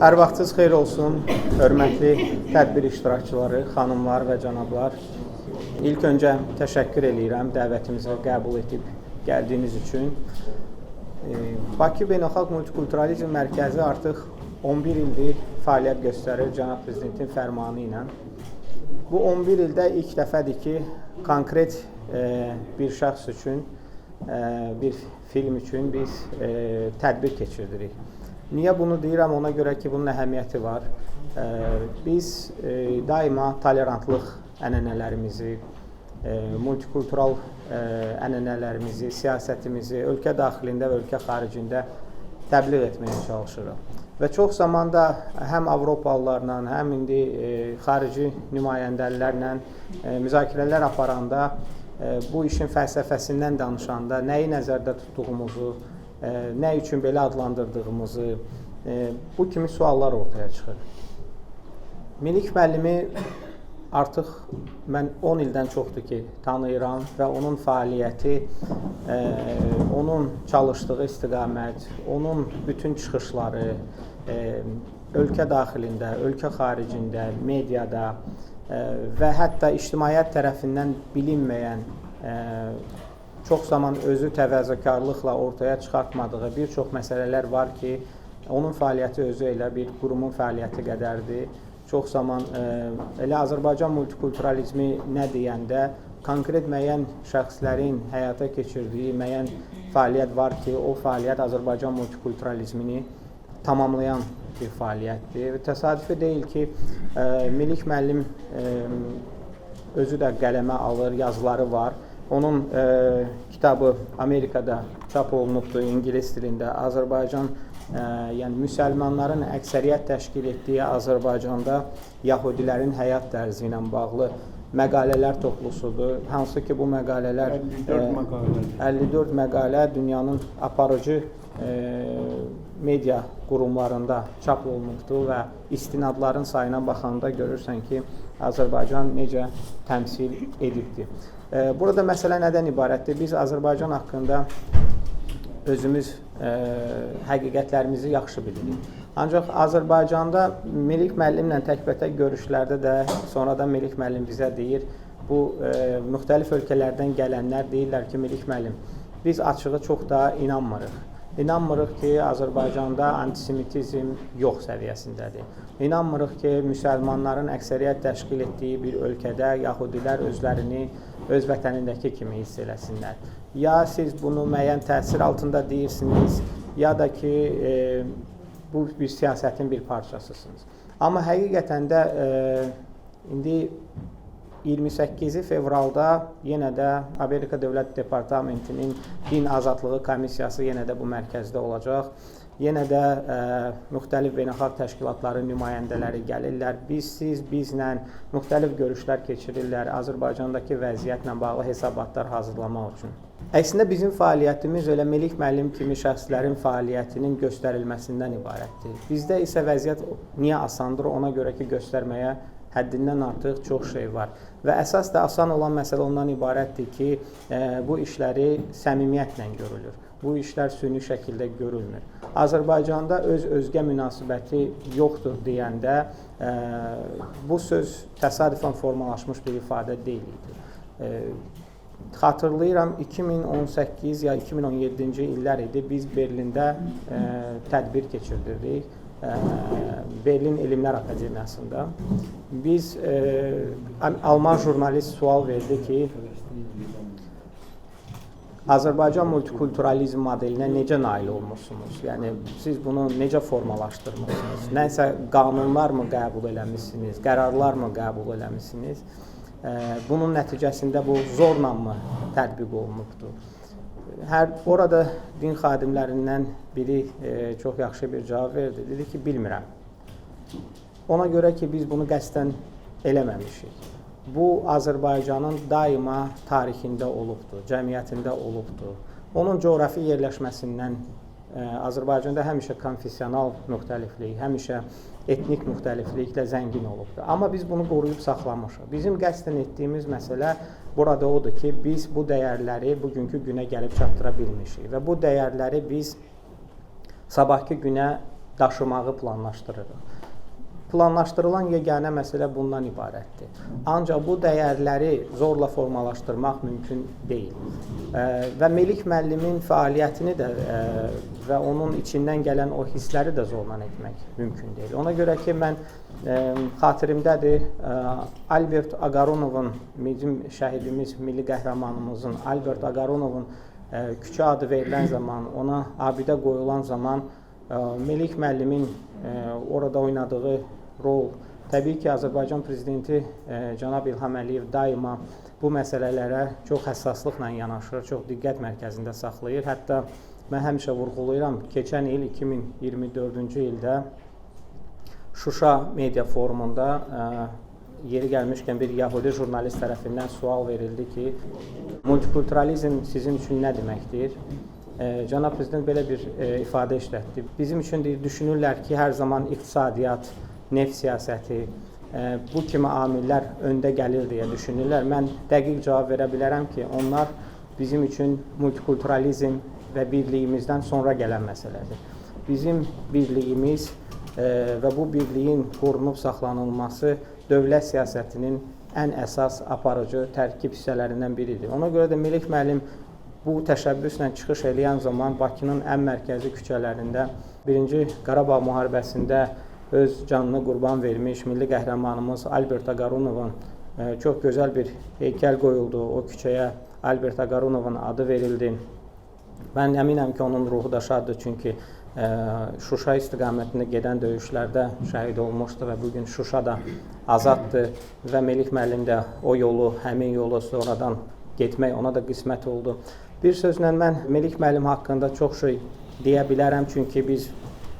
Hər vaxtınız xeyir olsun, hörmətli tədbir iştirakçıları, xanımlar və cənablar. İlk öncə təşəkkür edirəm dəvətimizi qəbul edib gəldiyiniz üçün. Bakı Beynəlxalq Multikulturalizm Mərkəzi artıq 11 ildir fəaliyyət göstərir cənab prezidentin fərmanı ilə. Bu 11 ildə ilk dəfədir ki, konkret bir şəxs üçün, bir film üçün biz tədbir keçirdirik. Niyə bunu deyirəm? Ona görə ki, bunun əhəmiyyəti var. Biz daima tolerantlıq ənənələrimizi, multikultural ənənələrimizi, siyasətimizi ölkə daxilində və ölkə xaricində təbliğ etməyə çalışırıq. Və çox zamanda həm Avropalılarla, həm indi xarici nümayəndələrlə müzakirələr aparanda, bu işin fəlsəfəsindən danışanda, nəyi nəzərdə tutduğumuzu, nə üçün belə adlandırdığımızı, bu kimi suallar ortaya çıxır. Minik müəllimi artıq mən 10 ildən çoxdur ki, tanıyıram və onun fəaliyyəti, onun çalışdığı istiqamət, onun bütün çıxışları ölkə daxilində, ölkə xaricində, mediada və hətta ictimaiyyət tərəfindən bilinməyən, çox zaman özü təvəzzökarlıqla ortaya çıxartmadığı bir çox məsələlər var ki, onun fəaliyyəti özü elə bir qurumun fəaliyyəti qədərdir. Çox zaman elə Azərbaycan multikulturalizmi nə deyəndə, konkret müəyyən şəxslərin həyata keçirdiyi müəyyən fəaliyyət var ki, o fəaliyyət Azərbaycan multikulturalizmini tamamlayan bir fəaliyyətdir. Təsadüfi deyil ki, Minik müəllim özü də qələmə alır, yazıları var. Onun kitabı Amerikada çap olunubdur, İngilis dilində. Azərbaycan, yəni müsəlmanların əksəriyyət təşkil etdiyi Azərbaycanda Yahudilərin həyat tərzi ilə bağlı məqalələr toplusudur. Hansı ki, bu məqalələr 54 məqalə dünyanın aparıcı media qurumlarında çap olunubdur və istinadların sayına baxanda görürsən ki, Azərbaycan necə təmsil edibdir. Burada məsələ nədən ibarətdir? Biz Azərbaycan haqqında özümüz həqiqətlərimizi yaxşı bilirik. Ancaq Azərbaycanda Minik müəllimlə təkbətək görüşlərdə də sonradan Minik müəllim bizə deyir, bu müxtəlif ölkələrdən gələnlər deyirlər ki, Minik müəllim, biz açığı çox da inanmırıq. İnanmırıq ki, Azərbaycanda antisemitizm yox səviyyəsindədir. İnanmırıq ki, müsəlmanların əksəriyyət təşkil etdiyi bir ölkədə yahudilər özlərini öz vətənindəki kimi hiss eləsinlər. Ya siz bunu müəyyən təsir altında deyirsiniz, ya da ki, bu bir siyasətin bir parçasısınız. Amma həqiqətən də indi 28 fevralda yenə də Amerika Dövlət Departamentinin Din Azadlığı Komissiyası yenə də bu mərkəzdə olacaq. Yenə də müxtəlif beynəlxalq təşkilatların nümayəndələri gəlirlər. Bizlə müxtəlif görüşlər keçirirlər Azərbaycandakı vəziyyətlə bağlı hesabatlar hazırlamaq üçün. Əslində bizim fəaliyyətimiz elə Minik müəllim kimi şəxslərin fəaliyyətinin göstərilməsindən ibarətdir. Bizdə isə vəziyyət niyə asandır? Ona görə ki, göstərməyə həddindən artıq çox şey var. Və əsas da asan olan məsələ ondan ibarətdir ki, bu işləri səmimiyyətlə görülür. Bu işlər süni şəkildə görülmür. Azərbaycanda öz-özgə münasibəti yoxdur deyəndə, bu söz təsadüfən formalaşmış bir ifadə deyil idi. Xatırlayıram, 2018 ya 2017-ci illər idi, biz Berlində tədbir keçirdirdik. Berlin Elmlər Akademiyasında. Biz, Alman jurnalist sual verdi ki, Azərbaycan multikulturalizm modelinə necə nail olmuşsunuz? Yəni, siz bunu necə formalaşdırmışsınız? Nəsə qanunlar mı qəbul eləmişsiniz? Qərarlar mı qəbul eləmişsiniz? Bunun nəticəsində bu zorla mı tətbiq olunubdur? Orada din xadimlərindən biri çox yaxşı bir cavab verdi. Dedi ki, bilmirəm. Ona görə ki, biz bunu qəsdən eləməmişik. Bu, Azərbaycanın daima tarixində olubdur, cəmiyyətində olubdur. Onun coğrafi yerləşməsindən Azərbaycanda həmişə konfessional müxtəliflik, həmişə etnik müxtəlifliklə zəngin olubdur. Amma biz bunu qoruyub saxlamışıq. Bizim qəsdən etdiyimiz məsələ burada odur ki, biz bu dəyərləri bugünkü günə gəlib çatdıra bilmişik və bu dəyərləri biz sabahki günə daşımağı planlaşdırırıq. Planlaşdırılan yeganə məsələ bundan ibarətdir. Ancaq bu dəyərləri zorla formalaşdırmaq mümkün deyil. Və Melik müəllimin fəaliyyətini də və onun içindən gələn o hissləri də zorla etmək mümkün deyil. Ona görə ki, mən xatirimdədir, Albert Agaronovun, bizim şəhidimiz, milli qəhrəmanımızın Albert Agaronovun küçə adı verilən zaman, ona abidə qoyulan zaman Melik müəllimin orada oynadığı rol, təbii ki, Azərbaycan prezidenti cənab İlham Əliyev daima bu məsələlərə çox həssaslıqla yanaşır, çox diqqət mərkəzində saxlayır. Hətta mən həmişə vurğulayıram, keçən il 2024-cü ildə Şuşa media forumunda yeri gəlmişkən bir yəhudi jurnalist tərəfindən sual verildi ki, multikulturalizm sizin üçün nə deməkdir? Cənab Prezident belə bir ifadə işlətdi. Bizim üçün düşünürlər ki, hər zaman iqtisadiyyat, neft siyasəti, bu kimi amillər öndə gəlir deyə düşünürlər. Mən dəqiq cavab verə bilərəm ki, onlar bizim üçün multikulturalizm və birliyimizdən sonra gələn məsələdir. Bizim birliyimiz və bu birliyin qorunub saxlanılması dövlət siyasətinin ən əsas aparıcı tərkib hissələrindən biridir. Ona görə də Melik müəllim bu təşəbbüslə çıxış eləyən zaman Bakının ən mərkəzi küçələrində 1-ci Qarabağ müharibəsində öz canını qurban vermiş milli qəhrəmanımız Albert Agaronovun çox gözəl bir heykəl qoyuldu. O küçəyə Albert Agaronovun adı verildi. Mən əminəm ki, onun ruhu da şaddır, çünki Şuşa istiqamətində gedən döyüşlərdə şəhid olmuşdu və bugün Şuşa da azaddır və Melik müəllim də o yolu, həmin yolu sonradan getmək ona da qismət oldu. Bir sözlə mən Melik müəllim haqqında çox şey deyə bilərəm, çünki biz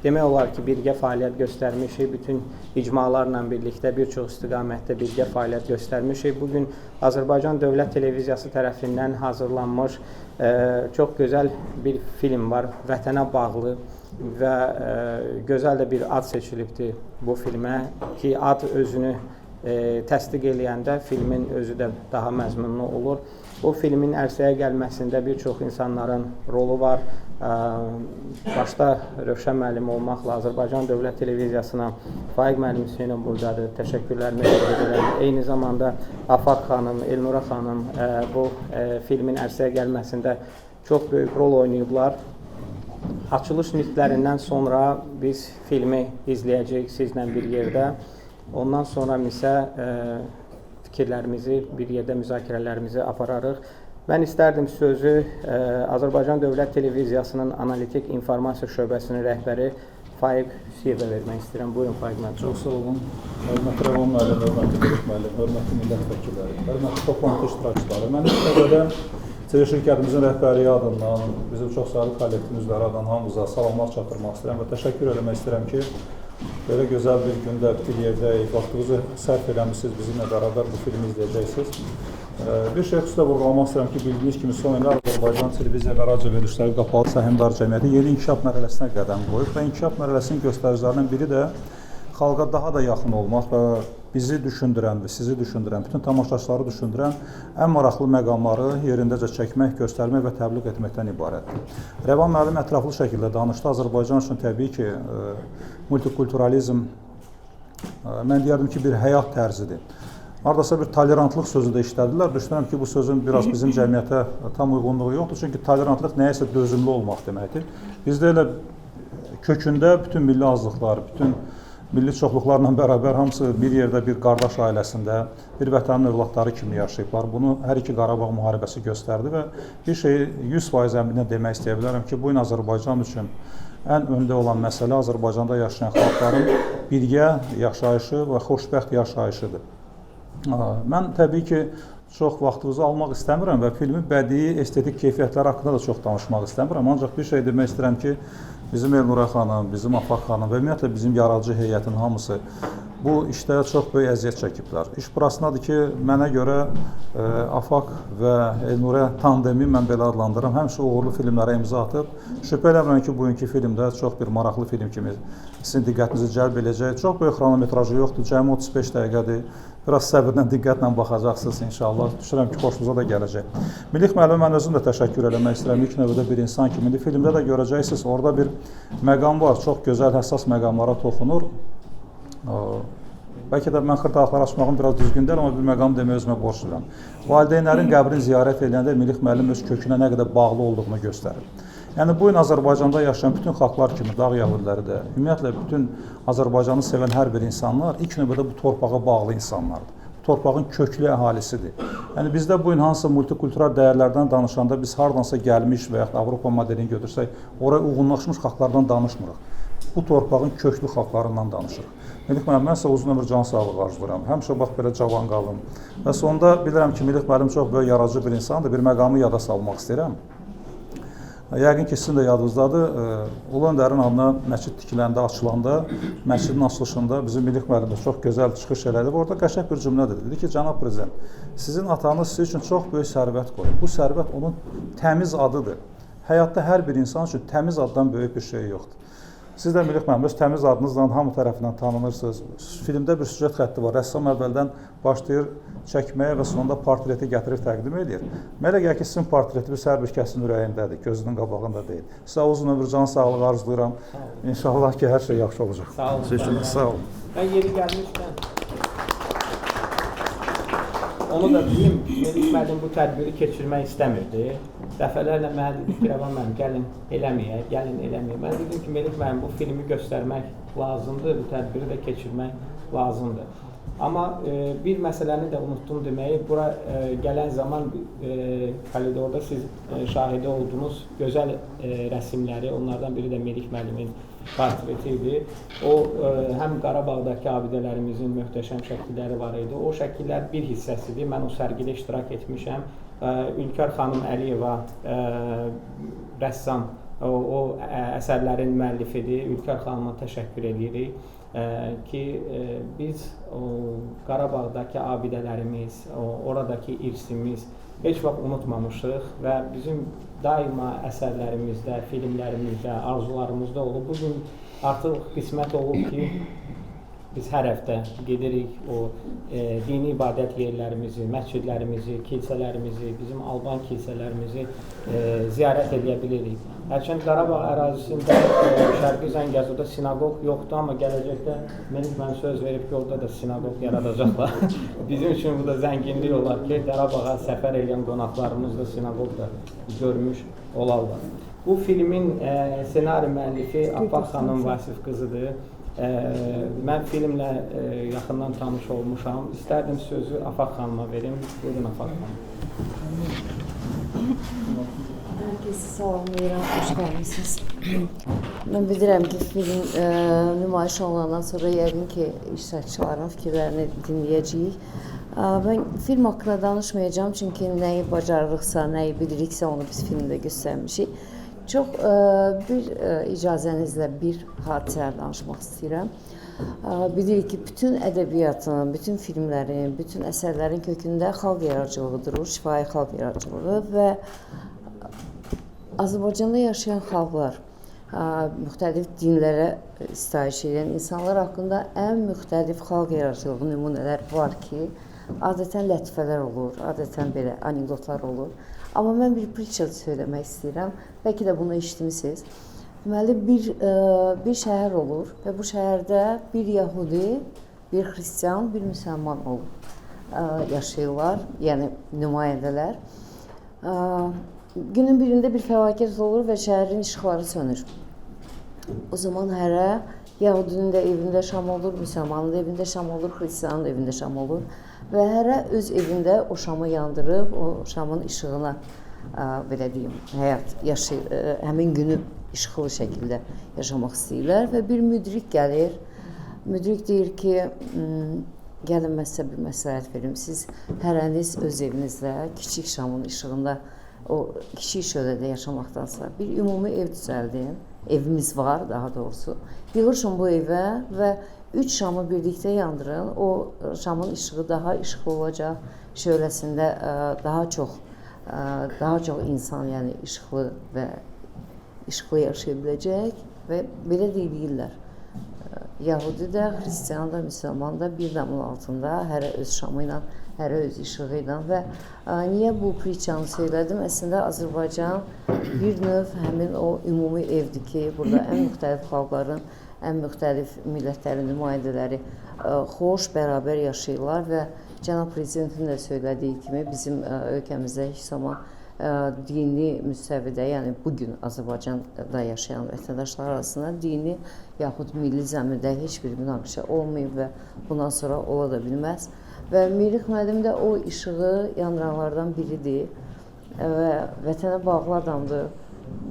demək olar ki, birgə fəaliyyət göstərmişik, bütün icmalarla birlikdə bir çox istiqamətdə birgə fəaliyyət göstərmişik. Bugün Azərbaycan Dövlət Televiziyası tərəfindən hazırlanmış çox gözəl bir film var, Vətənə bağlı və gözəl də bir ad seçilibdir bu filmə ki, ad özünü təsdiq eləyəndə filmin özü də daha məzmunlu olur. Bu filmin ərsəyə gəlməsində bir çox insanların rolu var. Başda Rövşən müəllim olmaqla Azərbaycan Dövlət Televiziyasına Faiq müəllim Hüseynov buradadır. Təşəkkürlərimi edirəm. Eyni zamanda Afaq xanım, Elnura xanım bu filmin ərsəyə gəlməsində çox böyük rol oynayıblar. Açılış nitqlərindən sonra biz filmi izləyəcəyik sizlə bir yerdə. Ondan sonra isə fikirlərimizi, bir yerdə müzakirələrimizi apararıq. Mən istərdim sözü Azərbaycan Dövlət Televiziyasının Analitik İnformasiya Şöbəsinin rəhbəri Faiq Hüseyevə vermək istəyirəm. Buyurun, Faiq müəllim. Çox sağ olun. Hörmətli Rəvan müəllim, hörmətli Melik müəllim, hörmətli millət vəkilləri, hörmətli toplantı iştirakçıları. Mən ilk növbədə TV şirkətimizin rəhbərliyi adından, bizim çox sayılı kollektiv üzvləri adından hamınıza salamlar çatdırmaq istəyirəm və təşəkkür etmək istəyirəm ki, belə gözəl bir gündə, bir yerdəyik, vaxtınızı sərf eləmişsiniz, bizimlə bərabər bu filmi izləyəcəksiniz. Bir şey xüsusilə vurğulamaq istəyirəm ki, bildiyiniz kimi son illər Azərbaycan televiziya və radio verilişləri qapalı səhmdar cəmiyyəti yeni inkişaf mərhələsinə qədəm qoyub və inkişaf mərhələsinin göstəricilərindən biri də xalqa daha da yaxın olmaq və bizi düşündürən və sizi düşündürən, bütün tamaşaçıları düşündürən ən maraqlı məqamları yerindəcə çəkmək, göstərmək və təbliğ etməkdən ibarətdir. Rəvan müəllim ətraflı şəkildə danışdı. Azərbaycan üçün təbii ki, multikulturalizm, mən deyərdim ki, bir həyat tərzidir. Haradasa bir tolerantlıq sözü də işlədilər. Düşünürəm ki, bu sözün biraz bizim cəmiyyətə tam uyğunluğu yoxdur. Çünki tolerantlıq nəyəsə dözümlü olmaq deməkdir. Bizdə elə kökündə bütün milli azlıqlar, bütün milli çoxluqlarla bərabər hamısı bir yerdə, bir qardaş ailəsində, bir vətənin övladları kimi yaşayıblar. Bunu hər iki Qarabağ müharibəsi göstərdi və bir şeyi 100% əminlə demək istəyə bilərəm ki, bu gün Azərbaycan üçün ən öndə olan məsələ Azərbaycanda yaşayan xalqların birgə yaşayışı və xoşbəxt yaşayışıdır. Mən təbii ki, çox vaxtınızı almaq istəmirəm və filmin bədii, estetik keyfiyyətləri haqqında da çox danışmaq istəmirəm. Ancaq bir şey demək istəyirəm ki, bizim Elnura xanım, bizim Afaq xanım və ümumiyyətlə bizim yaradıcı heyətin hamısı bu işdə çox böyük əziyyət çəkiblər. İş burasındadır ki, mənə görə Afaq və Elnurə tandemi mən belə adlandırıram. Həmişə uğurlu filmlərə imza atıb. Şübhə eləmirəm ki, bugünkü filmdə çox bir maraqlı film kimi sizin diqqətinizi cəlb edəcək. Çox böyük xronometrajı yoxdur, cəmi 35 dəqiqədir. Biraz səbirlə, diqqətlə baxacaqsınız inşallah. Düşünürəm ki, xoşunuza da gələcək. Milli müəllimə mən özüm də təşəkkür eləmək istəyirəm. İlk növbədə bir insan kimi. İndi filmdə də görəcəksiniz, orada bir məqam var. Çox gözəl, həssas məqamlara toxunur. Bəlkə də mən xırdalıqlar açmağım biraz düzgün deyil, amma bir məqam demək özümə borcluyam. Valideynlərin qəbrini ziyarət edəndə Milli müəllim öz kökünə nə qədər bağlı olduğunu göstərir. Yəni, bu gün Azərbaycanda yaşayan bütün xalqlar kimi, dağ yəhudiləri də, ümumiyyətlə bütün Azərbaycanı sevən hər bir insanlar ilk növbədə bu torpağa bağlı insanlardır. Bu torpağın köklü əhalisidir. Yəni, bizdə bu gün hansısa multikultural dəyərlərdən danışanda biz hardansa gəlmiş və yaxud Avropa modelini götürsək, oraya uyğunlaşmış xalqlardan danışmırıq. Bu torpağın köklü xalqlarından danışırıq. Milli müəllim, mən sizə uzun ömür can sağlığı arzulayıram. Həmişə bax belə cavan qalın. Və sonda bilirəm ki, Milli müəllim çox böyük yaradıcı bir insandır. Bir məqamı yada salmaq istəyirəm. Yəqin ki, sizin də yadınızdadır, Ulu Öndərin adına məscid tikiləndə, açılanda, məscidin açılışında bizim Milli müəllim də çox gözəl çıxış elədi. Orada qəşəng bir cümlə dedi. Dedi ki, cənab prezident, sizin atanız sizin üçün çox böyük sərvət qoyur. Bu sərvət onun təmiz adıdır. Həyatda hər bir insan üçün təmiz addan böyük bir şey yoxdur. Siz də Milli müəllim, öz təmiz adınızla hamı tərəfindən tanınırsınız. Filmdə bir süjet xətti var. Rəssam əvvəldən başlayır çəkməyə və sonunda portreti gətirib təqdim edir. Mənə gəlir ki, sizin portretiniz hər bir kəsin ürəyindədir, gözünün qabağında deyil. Sizə uzun ömür can sağlığı arzulayıram. İnşallah ki, hər şey yaxşı olacaq. Sağ olun. Sağ olun. Ben yeri gelmişken onu da diyeyim, Milli müəllim bu tədbiri keçirmək istəmirdi. Dəfələrlə mənə dedi ki, Rəvan müəllim, gəlin eləməyək, gəlin eləməyək. Mən dedim ki, Milli müəllim bu filmi göstərmək lazımdır, bu tədbiri də keçirmək lazımdır. Amma bir məsələni də unutdum deməyi, bura gələn zaman koridorda siz şahidi olduğunuz gözəl rəsimləri, onlardan biri də Milli müəllimin portreti idi. O, həm Qarabağdakı abidələrimizin möhtəşəm şəkilləri var idi. O şəkillər bir hissəsidir. Mən o sərgidə iştirak etmişəm. Ülkər xanım Əliyeva, rəssam, o əsərlərin müəllifidir. Ülkər xanıma təşəkkür edirik ki, biz Qarabağdakı abidələrimiz, oradakı irsimiz heç vaxt unutmamışıq və bizim daima əsərlərimizdə, filmlərimizdə, arzularımızda olub. Bugün artıq qismət olub ki, biz hər həftə gedirik o dini ibadət yerlərimizi, məscidlərimizi, kilsələrimizi, bizim Alban kilsələrimizi ziyarət edə bilirik. Hərçənd Qarabağ ərazisində Şərqi Zəngəzurda sinagog yoxdur, amma gələcəkdə mən söz verib ki, orada da sinagog yaradacaqlar. Bizim üçün bu da zənginlik olar ki, Qarabağa səfər edən qonaqlarımız da sinagog da görmüş olarlar. Bu filmin senari müəllifi Afaq xanım Vasif qızıdır. Mən filmlə yaxından tanış olmuşam. İstərdim sözü Afaq xanıma verim. Buyurun Afaq xanım. Herkese salamlayıram, xoş gəlmisiniz. Mən bilirəm ki, film nümayiş olunandan sonra yəqin ki, iştirakçıların fikirlərini dinləyəcəyik. Mən film haqqında danışmayacağım, çünki nəyi bacarırıqsa, nəyi biliriksə onu biz filmdə göstərmişik. Çox bir icazənizlə bir hadisələr danışmaq istəyirəm. Bilirik ki, bütün ədəbiyyatın, bütün filmlərin, bütün əsərlərin kökündə xalq yaradıcılığı durur, şifahi xalq yaradıcılığı və Azərbaycanda yaşayan xalqlar, müxtəlif dinlərə sitayiş edən insanlar haqqında ən müxtəlif xalq yaradıcılığı nümunələr var ki, adətən lətifələr olur, adətən belə anekdotlar olur. Amma mən bir prikçə söyləmək istəyirəm. Bəlkə də bunu eşitmisiniz. Deməli, bir şəhər olur və bu şəhərdə bir yəhudi, bir xristian, bir müsəlman olur. Yaşayırlar, yəni nümayəndələr. Günün birində bir fəlakət olur və şəhərin işıqları sönür. O zaman hərə yəhudinin də evində şam olur, müsəlmanın da evində şam olur, xristianın da evində şam olur. Və hərə öz evində o şamı yandırıb, o şamın işığına, belə deyim, həyat yaşayır, həmin günü işıqlı şəkildə yaşamaq istəyirlər və bir müdrik gəlir. Müdrik deyir ki, gəlin mən sizə bir məsləhət verim. Siz hərəniz öz evinizdə, kiçik şamın işığında, o kiçik şölədə yaşamaqdansa bir ümumi ev düzəldin. Evimiz var, daha doğrusu. Yığışın bu evə və 3 şamı birlikdə yandırın. O şamın işığı daha işıqlı olacaq. Şöhləsində daha çox insan, yəni işıqlı yaşaya biləcək və belə deyirlər. Yahudi də, Xristiyan da, Müsəlman da bir damın altında, hərə öz şamı ilə, hərə öz işığı ilə və niyə bu pritçanı söylədim? Əslində Azərbaycan bir növ həmin o ümumi evdir ki, burada ən müxtəlif xalqların, ən müxtəlif millətlərin nümayəndələri xoş, bərabər yaşayırlar və cənab prezidentin də söylədiyi kimi bizim ölkəmizdə heç zaman dini müstəvidə, yəni bugün Azərbaycanda yaşayan vətəndaşlar arasında dini yaxud milli zəmində heç bir münaqişə olmayıb və bundan sonra ola da bilməz. Və Mirix müəllim də o işığı yandıranlardan biridir və vətənə bağlı adamdır.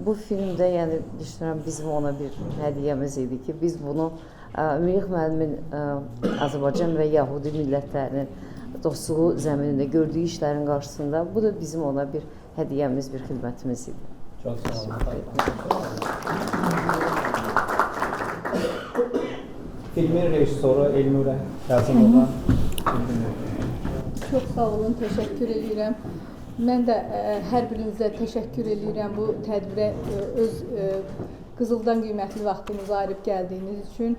Bu filmdə, yəni düşünürəm bizim ona bir hədiyyəmiz idi ki, biz bunu Mirix müəllimin Azərbaycan və Yahudi millətlərinin dostluğu zəminində gördüyü işlərin qarşısında bu da bizim ona bir hədiyyəmiz, bir xidmətimiz idi. Çox sağ olun. Filmin rejissoru Elnurə Kazımova. Çox sağ olun, təşəkkür edirəm. Mən də hər birinizə təşəkkür edirəm bu tədbirə öz qızıldan qiymətli vaxtınızı ayırıb gəldiyiniz üçün.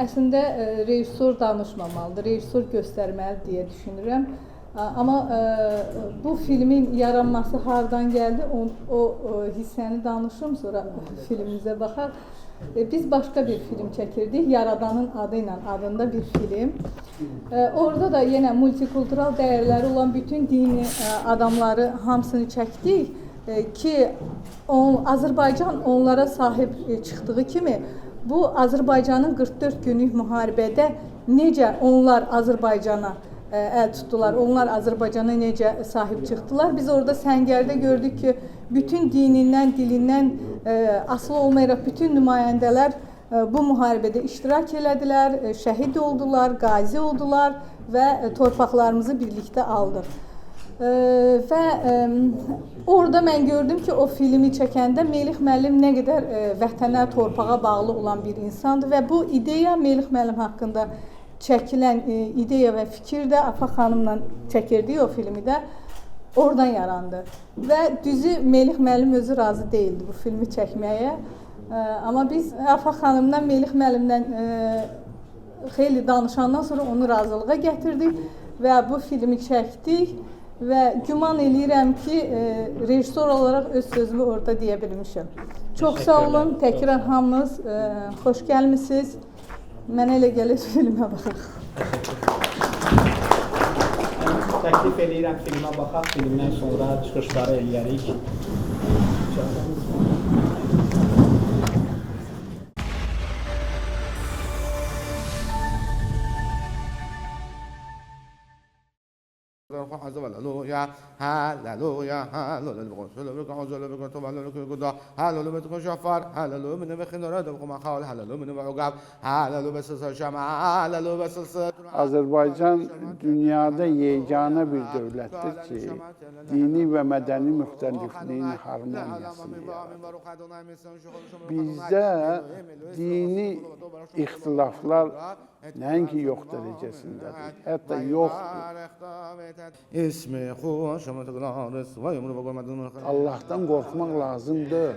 Əslində rejissor danışmamalıdır, rejissor göstərməlidir deyə düşünürəm. Amma bu filmin yaranması hardan gəldi, o hissəni danışım, sonra filmimizə baxaq. Biz başqa bir film çəkirdik, Yaradanın adı ilə adında bir film. Orada da yenə multikultural dəyərləri olan bütün dini adamları hamısını çəkdik ki, Azərbaycan onlara sahib çıxdığı kimi, bu Azərbaycanın 44 günlük müharibədə necə onlar Azərbaycana əl tutdular, onlar Azərbaycana necə sahib çıxdılar. Biz orada səngərdə gördük ki, bütün dinindən, dilindən asılı olmayaraq bütün nümayəndələr bu müharibədə iştirak elədilər, şəhid oldular, qazi oldular və torpaqlarımızı birlikdə aldıq. Və orada mən gördüm ki, o filmi çəkəndə Melih müəllim nə qədər vətənə, torpağa bağlı olan bir insandır və bu ideya Melih müəllim haqqında çəkilən ideya və fikir də Afa xanımla çəkirdik o filmi də oradan yarandı. Və düzü Melih müəllim özü razı deyildi bu filmi çəkməyə. Amma biz Afa xanımla, Melih müəllimdən xeyli danışandan sonra onu razılığa gətirdik və bu filmi çəkdik və güman eləyirəm ki, rejissor olaraq öz sözümü orada deyə bilmişəm. Çox sağ olun, təkrar hamınız xoş gəlmisiniz. Mənə elə gəlir filmə baxaq. Təklif edirəm filmə baxaq, filmdən sonra çıxışları eləyərik. هللويا هللويا هللويا بقول هللويا بقول طبعا هللويا هللويا بتكون شفار هللويا من بخير رد بقوم خال هللويا من بعقاب هللويا بس شمع هللويا بس Azərbaycan dünyada yeganə bir dövlətdir ki, dini və mədəni müxtəlifliyin harmoniyasını yaradır. Bizdə dini ixtilaflar nəinki yox dərəcəsindədir, hətta yoxdur. Allahdan qorxmaq lazımdır.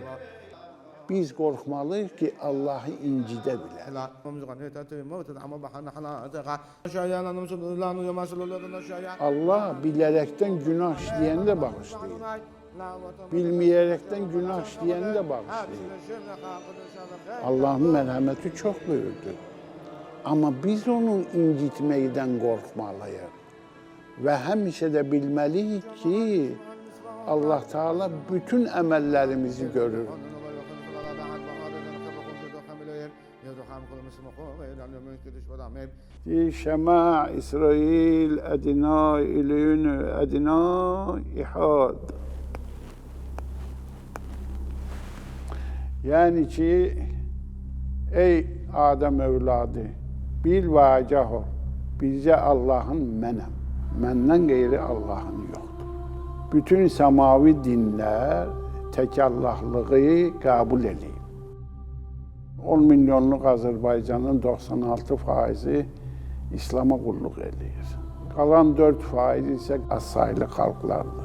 Biz qorxmalıyıq ki, Allahı incidə bilək. Allah bilərəkdən günah işləyəni də bağışlayır. Bilməyərəkdən günah işləyəni də bağışlayır. Allahın mərhəməti çox böyükdür. Amma biz onu incitməkdən qorxmalıyıq. Və həmişə də bilməliyik ki, Allah Teala bütün əməllərimizi görür. Şəma İsrail ədina ilünü ədina ihad. Yəni ki, ey Adəm övladı, bil və agah ol, bizcə Allahın mənəm, məndən qeyri Allahın yoxdur. Bütün səmavi dinlər tək Allahlığı qəbul edir. 10 milyonluq Azərbaycanın 96%-i İslam'a qulluq eləyir. Qalan 4% isə azsaylı xalqlardır.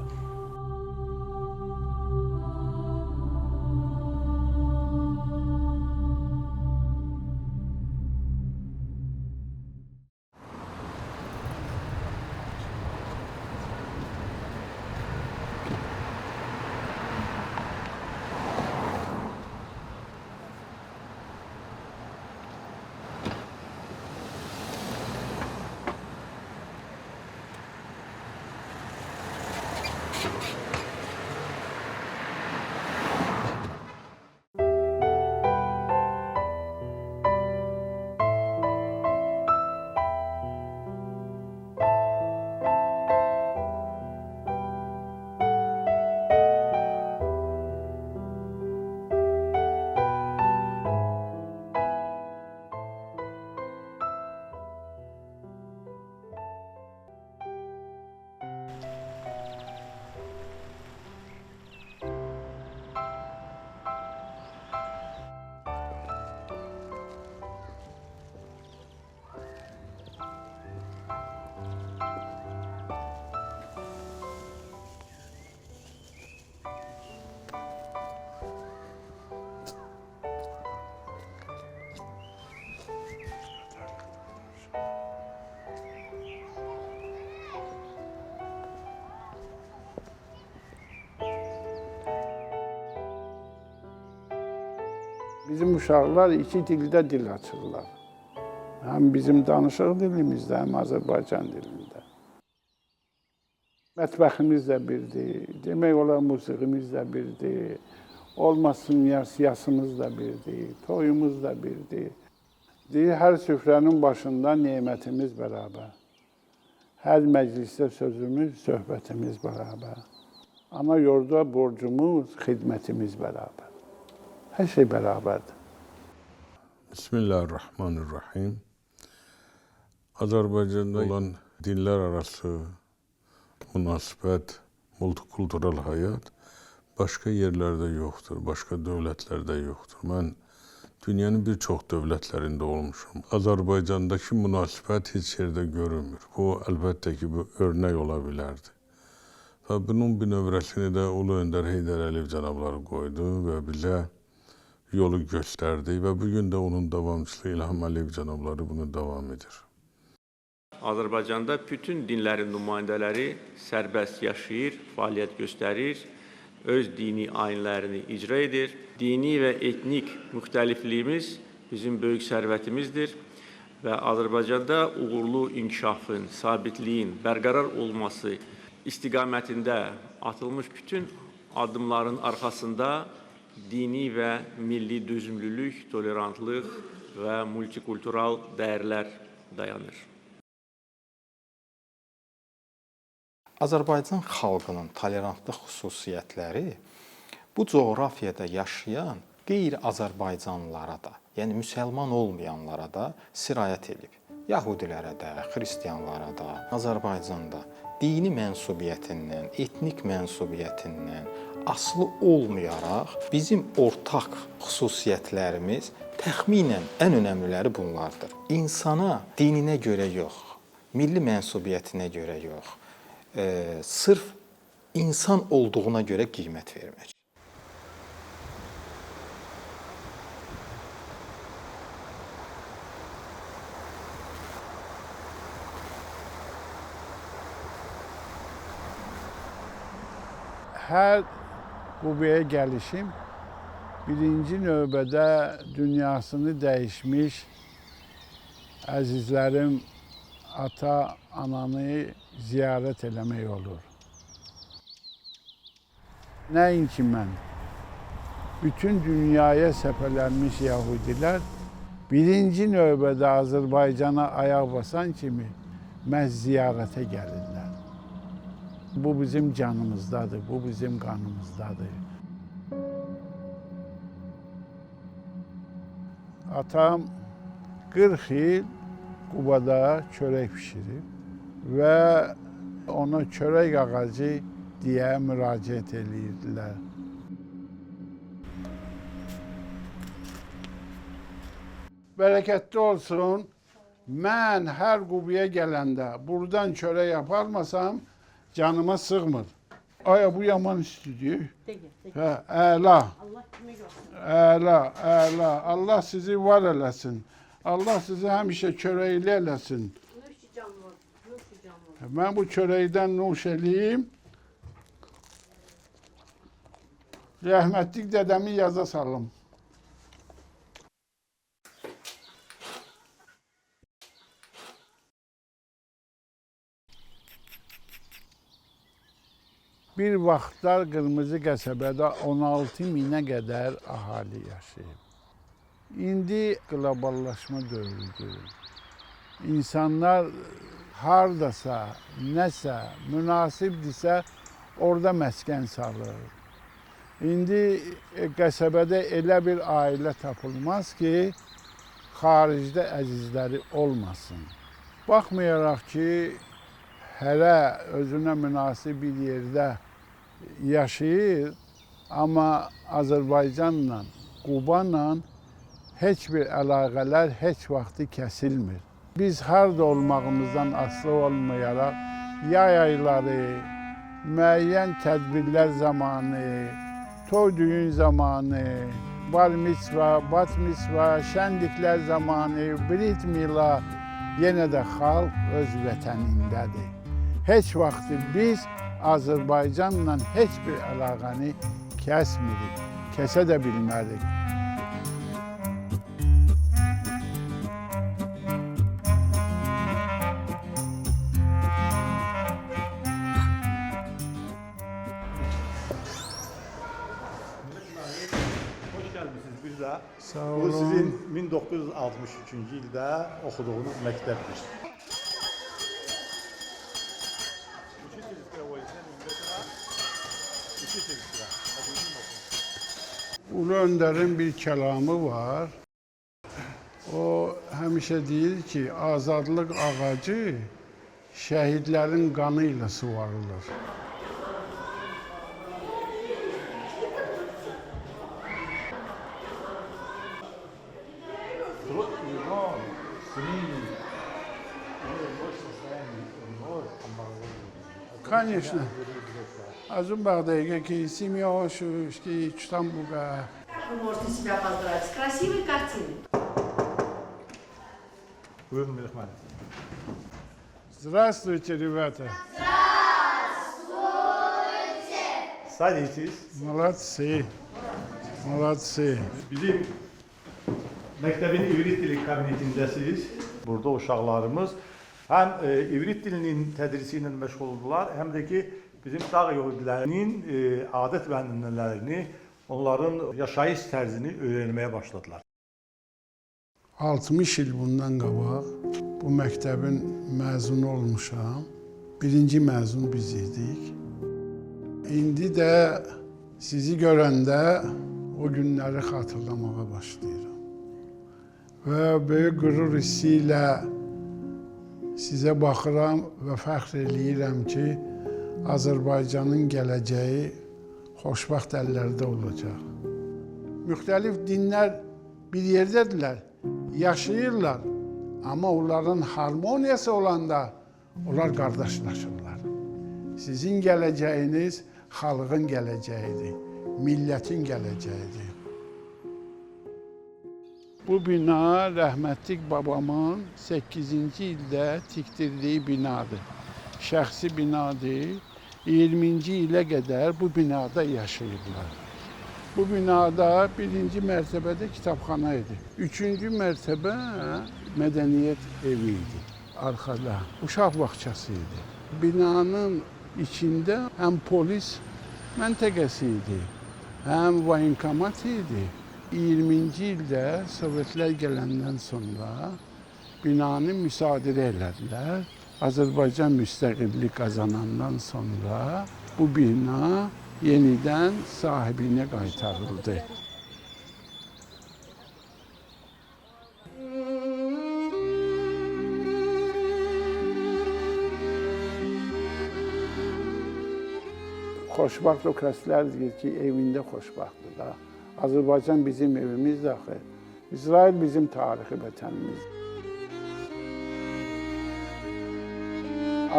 Bizim uşaqlar iki dildə dil açırlar. Həm bizim danışıq dilimizdə, həm Azərbaycan dilində. Mətbəximiz də birdir, demək olar musiqimiz də birdir, olmasın siyasımız da birdir, toyumuz da birdir. Deyir, hər süfrənin başında nemətimiz bərabər. Hər məclisdə sözümüz, söhbətimiz bərabər. Ana yurda borcumuz, xidmətimiz bərabər. Hər şey bərabərdir. Bismillahirrahmanirrahim. Azərbaycanda olan dinlər arası münasibət, multikultural həyat başqa yerlərdə yoxdur, başqa dövlətlərdə yoxdur. Mən dünyanın bir çox dövlətlərində olmuşum. Azərbaycandakı münasibət heç yerdə görünmür. Bu, əlbəttə ki, bu örnək ola bilərdi. Və bunun bir növrəsini də Ulu Öndər Heydər Əliyev cənabları qoydu və bizə yolu göstərdi və bugün də onun davamçısı İlham Əliyev cənabları bunu davam edir. Azərbaycanda bütün dinlərin nümayəndələri sərbəst yaşayır, fəaliyyət göstərir, öz dini ayinlərini icra edir. Dini və etnik müxtəlifliyimiz bizim böyük sərvətimizdir və Azərbaycanda uğurlu inkişafın, sabitliyin bərqərar olması istiqamətində atılmış bütün addımların arxasında dini və milli dözümlülük, tolerantlıq və multikultural dəyərlər dayanır. Azərbaycan xalqının tolerantlıq xüsusiyyətləri bu coğrafiyada yaşayan qeyri-Azərbaycanlılara da, yəni müsəlman olmayanlara da sirayət edib. Yahudilərə də, xristianlara da, Azərbaycanda dini mənsubiyyətindən, etnik mənsubiyyətindən asılı olmayaraq bizim ortaq xüsusiyyətlərimiz təxminən ən önəmliləri bunlardır. İnsana dininə görə yox, milli mənsubiyyətinə görə yox, sırf insan olduğuna görə qiymət vermək. Hər Qubaya gəlişim birinci növbədə dünyasını dəyişmiş əzizlərim ata-ananı ziyarət eləmək olur. Nəinki mən, bütün dünyaya səpələnmiş yəhudilər birinci növbədə Azərbaycana ayaq basan kimi məhz ziyarətə gəlirlər. Bu bizim canımızdadır, bu bizim qanımızdadır. Atam 40 il Qubada çörək pişirib və ona çörək ağacı deyə müraciət edirdilər. Bereketli olsun. Mən hər qubuya gələndə buradan çörək aparmasam canıma sığmır. Aya bu yaman istidir. Hə, əla. Əla, əla. Allah sizi var eləsin. Allah sizi həmişə çörəkli eləsin. Mən bu çörəkdən nuş eləyim. Rəhmətlik dədəmi yaza salım. Bir vaxtlar Qırmızı qəsəbədə 16 minə qədər əhali yaşayıb. İndi qloballaşma dövrüdür. İnsanlar hardasa, nəsə münasibdirsə orada məskən salır. İndi qəsəbədə elə bir ailə tapılmaz ki, xaricdə əzizləri olmasın. Baxmayaraq ki, hələ özünə münasib bir yerdə yaşayır, amma Azərbaycanla, Qubanla heç bir əlaqələr heç vaxtı kəsilmir. Biz harda olmağımızdan asılı olmayaraq yay ayları, müəyyən tədbirlər zamanı, toy düyün zamanı, bar mitzva, bat mitzva, şənliklər zamanı, brit mila yenə də xalq öz vətənindədir. Heç vaxtı biz Azərbaycanla heç bir əlaqəni kəsmirik, kəsə də bilmərik. Hoş gəlmisiniz bir də. Sağ Bu olun. sizin 1963-cü ildə oxuduğunuz məktəbdir. Ulu Öndər'in bir kəlamı var. O həmişə deyir ki, azadlıq ağacı şəhidlərin qanı ilə suvarılır. Конечно. Azum Bağdayga семья что там буга. Вы можете себя поздравить с красивой картиной. Buyurun Melih müəllim. Здравствуйте, ребята. Sadəcəsiz Молодцы. Молодцы. bizim məktəbin İvrit dili kabinetindəsiz. Burada uşaqlarımız həm İvrit dilinin tədrisi ilə məşğul oldular, həm də ki bizim dağ yəhudilərinin adət və ənənələrini, onların yaşayış tərzini öyrənməyə başladılar. 60 il bundan qabaq bu məktəbin məzunu olmuşam. Birinci məzun biz idik. İndi də sizi görəndə o günləri xatırlamağa başlayıram. Və böyük qürur hissi ilə sizə baxıram və fəxr eləyirəm ki, Azərbaycanın gələcəyi xoşbəxt əllərdə olacaq. Müxtəlif dinlər bir yerdədirlər, yaşayırlar, amma onların harmoniyası olanda onlar qardaşlaşırlar. Sizin gələcəyiniz xalqın gələcəyidir, millətin gələcəyidir. Bu bina rəhmətlik babamın 8-ci ildə tikdirdiyi binadır. Şəxsi binadır. 20-ci ilə qədər bu binada yaşayırlar. Bu binada birinci mərtəbədə kitabxana idi. Üçüncü mərtəbə mədəniyyət evi idi. Arxada uşaq bağçası idi. Binanın içində həm polis məntəqəsi idi, həm voyinkomat idi. 20-ci ildə Sovetlər gələndən sonra binanı müsadirə elədilər. Azərbaycan müstəqillik qazanandan sonra bu bina yenidən sahibinə qaytarıldı. Xoşbaxt o kəslər deyir ki, evində xoşbaxtdır da. Azərbaycan bizim evimizdir axı. İsrail bizim tarixi vətənimizdir.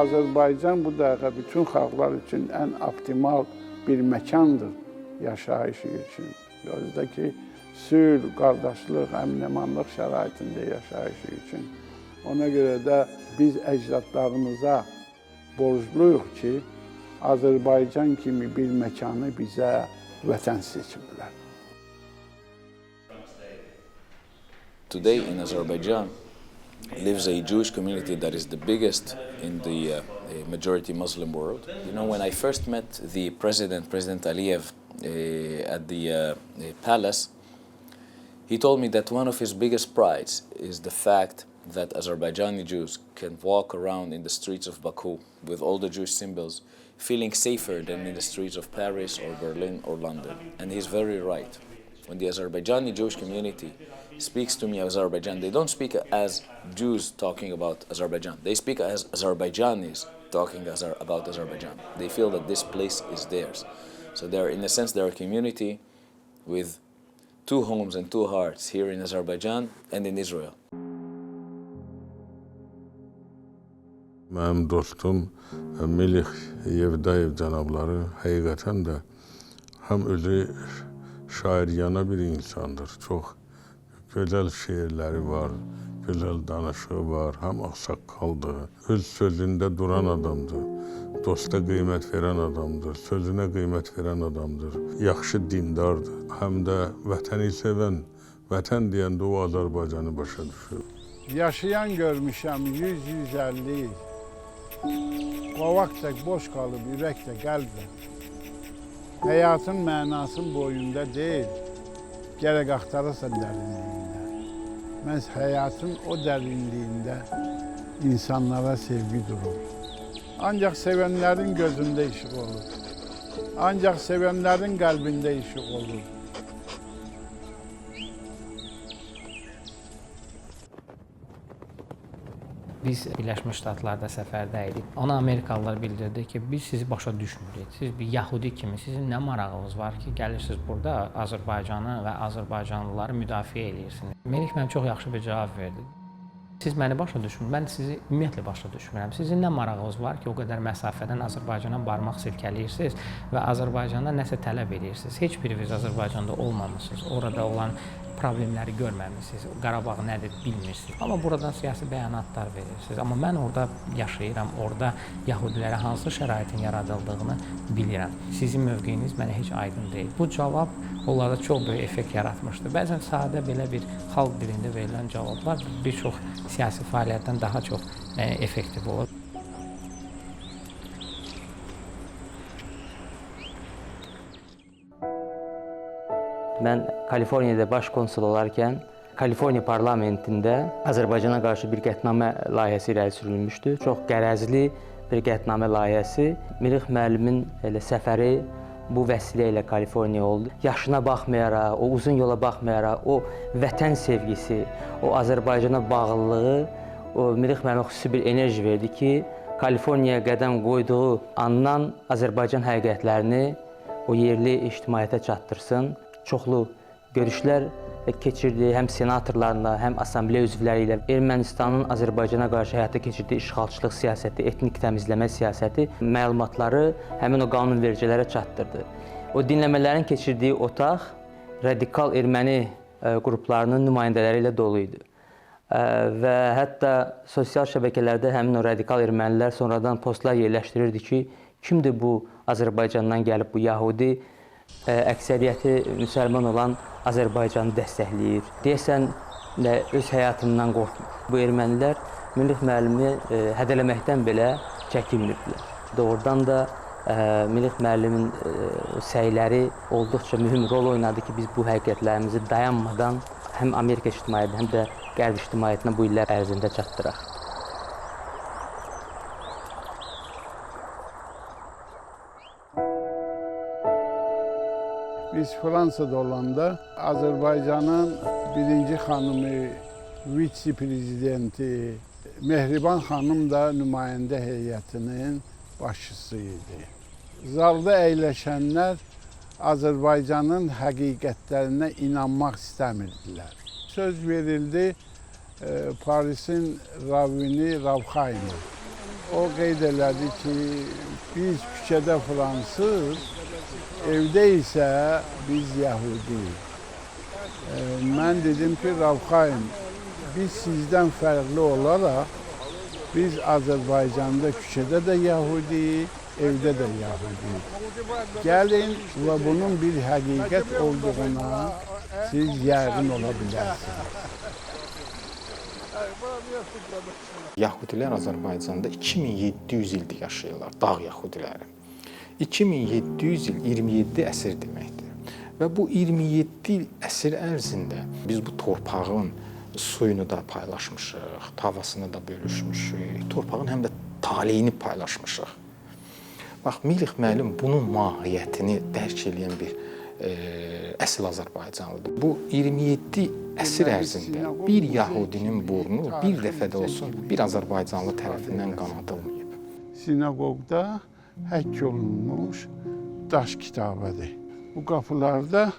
Azərbaycan bu dəqiqə bütün xalqlar üçün ən optimal bir məkandır yaşayışı üçün. Gözdə ki, sülh, qardaşlıq, əmin-əmanlıq şəraitində yaşayışı üçün. Ona görə də biz əcdadlarımıza borcluyuq ki, Azərbaycan kimi bir məkanı bizə vətən seçiblər. Today in Azerbaijan lives a Jewish community that is the biggest in the majority Muslim world. You know, when I first met the President Aliyev at the palace, he told me that one of his biggest prides is the fact that Azerbaijani Jews can walk around in the streets of Baku with all the Jewish symbols, feeling safer than in the streets of Paris or Berlin or London. And he's very right. When the Azerbaijani Jewish community speaks to me of Azerbaijan, they don't speak as Jews talking about Azerbaijan. They speak as Azerbaijanis talking about Azerbaijan. They feel that this place is theirs. So they're, in a sense, they're a community with two homes and two hearts here in Azerbaijan and in Israel. Mənim dostum Melih Yevdayev cənabları həqiqətən də həm özü şairiyana bir insandır. Çox gözəl şeirləri var, gözəl danışığı var, həm ağsaqqaldır, öz sözündə duran adamdır, dosta qiymət verən adamdır, sözünə qiymət verən adamdır, yaxşı dindardır, həm də vətəni sevən, vətən deyəndə o Azərbaycanı başa düşür. Yaşayan görmüşəm 100-150 il. Qovaq tək boş qalıb, ürək də, qəlb də. Həyatın mənası boyunda deyil, gərək axtarırsan dərinliyində. Məhz həyatın o dərinliyində insanlara sevgi durur. Ancaq sevənlərin gözündə işıq olur. Ancaq sevənlərin qəlbində işıq olur. Biz Birləşmiş Ştatlarda səfərdə idik. Ona Amerikalılar bildirdi ki, biz sizi başa düşmürük. Siz bir Yahudi kimi, sizin nə marağınız var ki, gəlirsiniz burada Azərbaycanı və Azərbaycanlıları müdafiə edirsiniz. Melih mənə çox yaxşı bir cavab verdi. Siz məni başa düşmür, mən sizi ümumiyyətlə başa düşmürəm. Sizin nə marağınız var ki, o qədər məsafədən Azərbaycana barmaq silkəliyirsiniz və Azərbaycanda nəsə tələb edirsiniz. Heç biriniz Azərbaycanda olmamışsınız, orada olan problemləri görməmişsiniz, Qarabağ nədir bilmirsiniz. Amma buradan siyasi bəyanatlar verirsiniz. Amma mən orada yaşayıram, orada Yahudilərə hansı şəraitin yaradıldığını bilirəm. Sizin mövqeyiniz mənə heç aydın deyil. Bu cavab onlarda çox böyük effekt yaratmışdı. Bəzən sadə belə bir xalq dilində verilən cavablar bir çox siyasi fəaliyyətdən daha çox effektiv olur. Mən Kaliforniyada baş konsul olarkən Kaliforniya parlamentində Azərbaycana qarşı bir qətnamə layihəsi irəli sürülmüşdü. Çox qərəzli bir qətnamə layihəsi. Melih müəllimin səfəri bu vəsilə ilə Kaliforniya oldu. Yaşına baxmayaraq, o uzun yola baxmayaraq, o vətən sevgisi, o Azərbaycana bağlılığı, o Melih müəllimə xüsusi bir enerji verdi ki, Kaliforniyaya qədəm qoyduğu andan Azərbaycan həqiqətlərini o yerli ictimaiyyətə çatdırsın. Çoxlu görüşlər keçirdi, həm senatorlarla, həm assambleya üzvləri ilə. Ermənistanın Azərbaycana qarşı həyata keçirdiyi işğalçılıq siyasəti, etnik təmizləmə siyasəti məlumatları həmin o qanunvericilərə çatdırdı. O dinləmələrin keçirdiyi otaq radikal erməni qruplarının nümayəndələri ilə dolu idi. Və hətta sosial şəbəkələrdə həmin o radikal ermənilər sonradan postlar yerləşdirirdi ki, kimdir bu Azərbaycandan gəlib bu Yahudi? Əksəriyyəti müsəlman olan Azərbaycanı dəstəkləyir. Deyəsən, öz həyatından qorxmur. Bu ermənilər Melih müəllimi hədələməkdən belə çəkinmirdilər. Doğrudan da Melih müəllimin səyləri olduqca mühüm rol oynadı ki, biz bu həqiqətlərimizi dayanmadan həm Amerika ictimaiyyətinə, həm də Qərb ictimaiyyətinə bu illər ərzində çatdıraq. Biz Fransada olanda Azərbaycanın birinci xanımı, vitse-prezidenti Mehriban xanım da nümayəndə heyətinin başçısı idi. Zalda əyləşənlər Azərbaycanın həqiqətlərinə inanmaq istəmirdilər. söz verildi Paris'in Ravini Ravxayna. O qeyd elədi ki, biz küçədə Fransız, evdə isə biz Yahudiyik. Mən dedim ki, Ravxayn, biz sizdən fərqli olaraq, biz Azərbaycanda küçədə də Yahudiyik, evdə də Yahudiyik. Gəlin və bunun bir həqiqət olduğuna siz yəqin ola bilərsiniz. Yahudilər Azərbaycanda 2700 ildir yaşayırlar, dağ Yahudiləri. 2700 il 27 əsr deməkdir. Və bu 27 əsr ərzində biz bu torpağın suyunu da paylaşmışıq, havasını da bölüşmüşük, torpağın həm də taleyini paylaşmışıq. Bax, Melih müəllim bunun mahiyyətini dərk edən bir əsl Azərbaycanlıdır. Bu 27 əsr ərzində bir Yahudinin burnu bir dəfə də olsun bir Azərbaycanlı tərəfindən qanadılmayıb. Sinagogda həkk olunmuş daş kitabədir. Bu qapılarda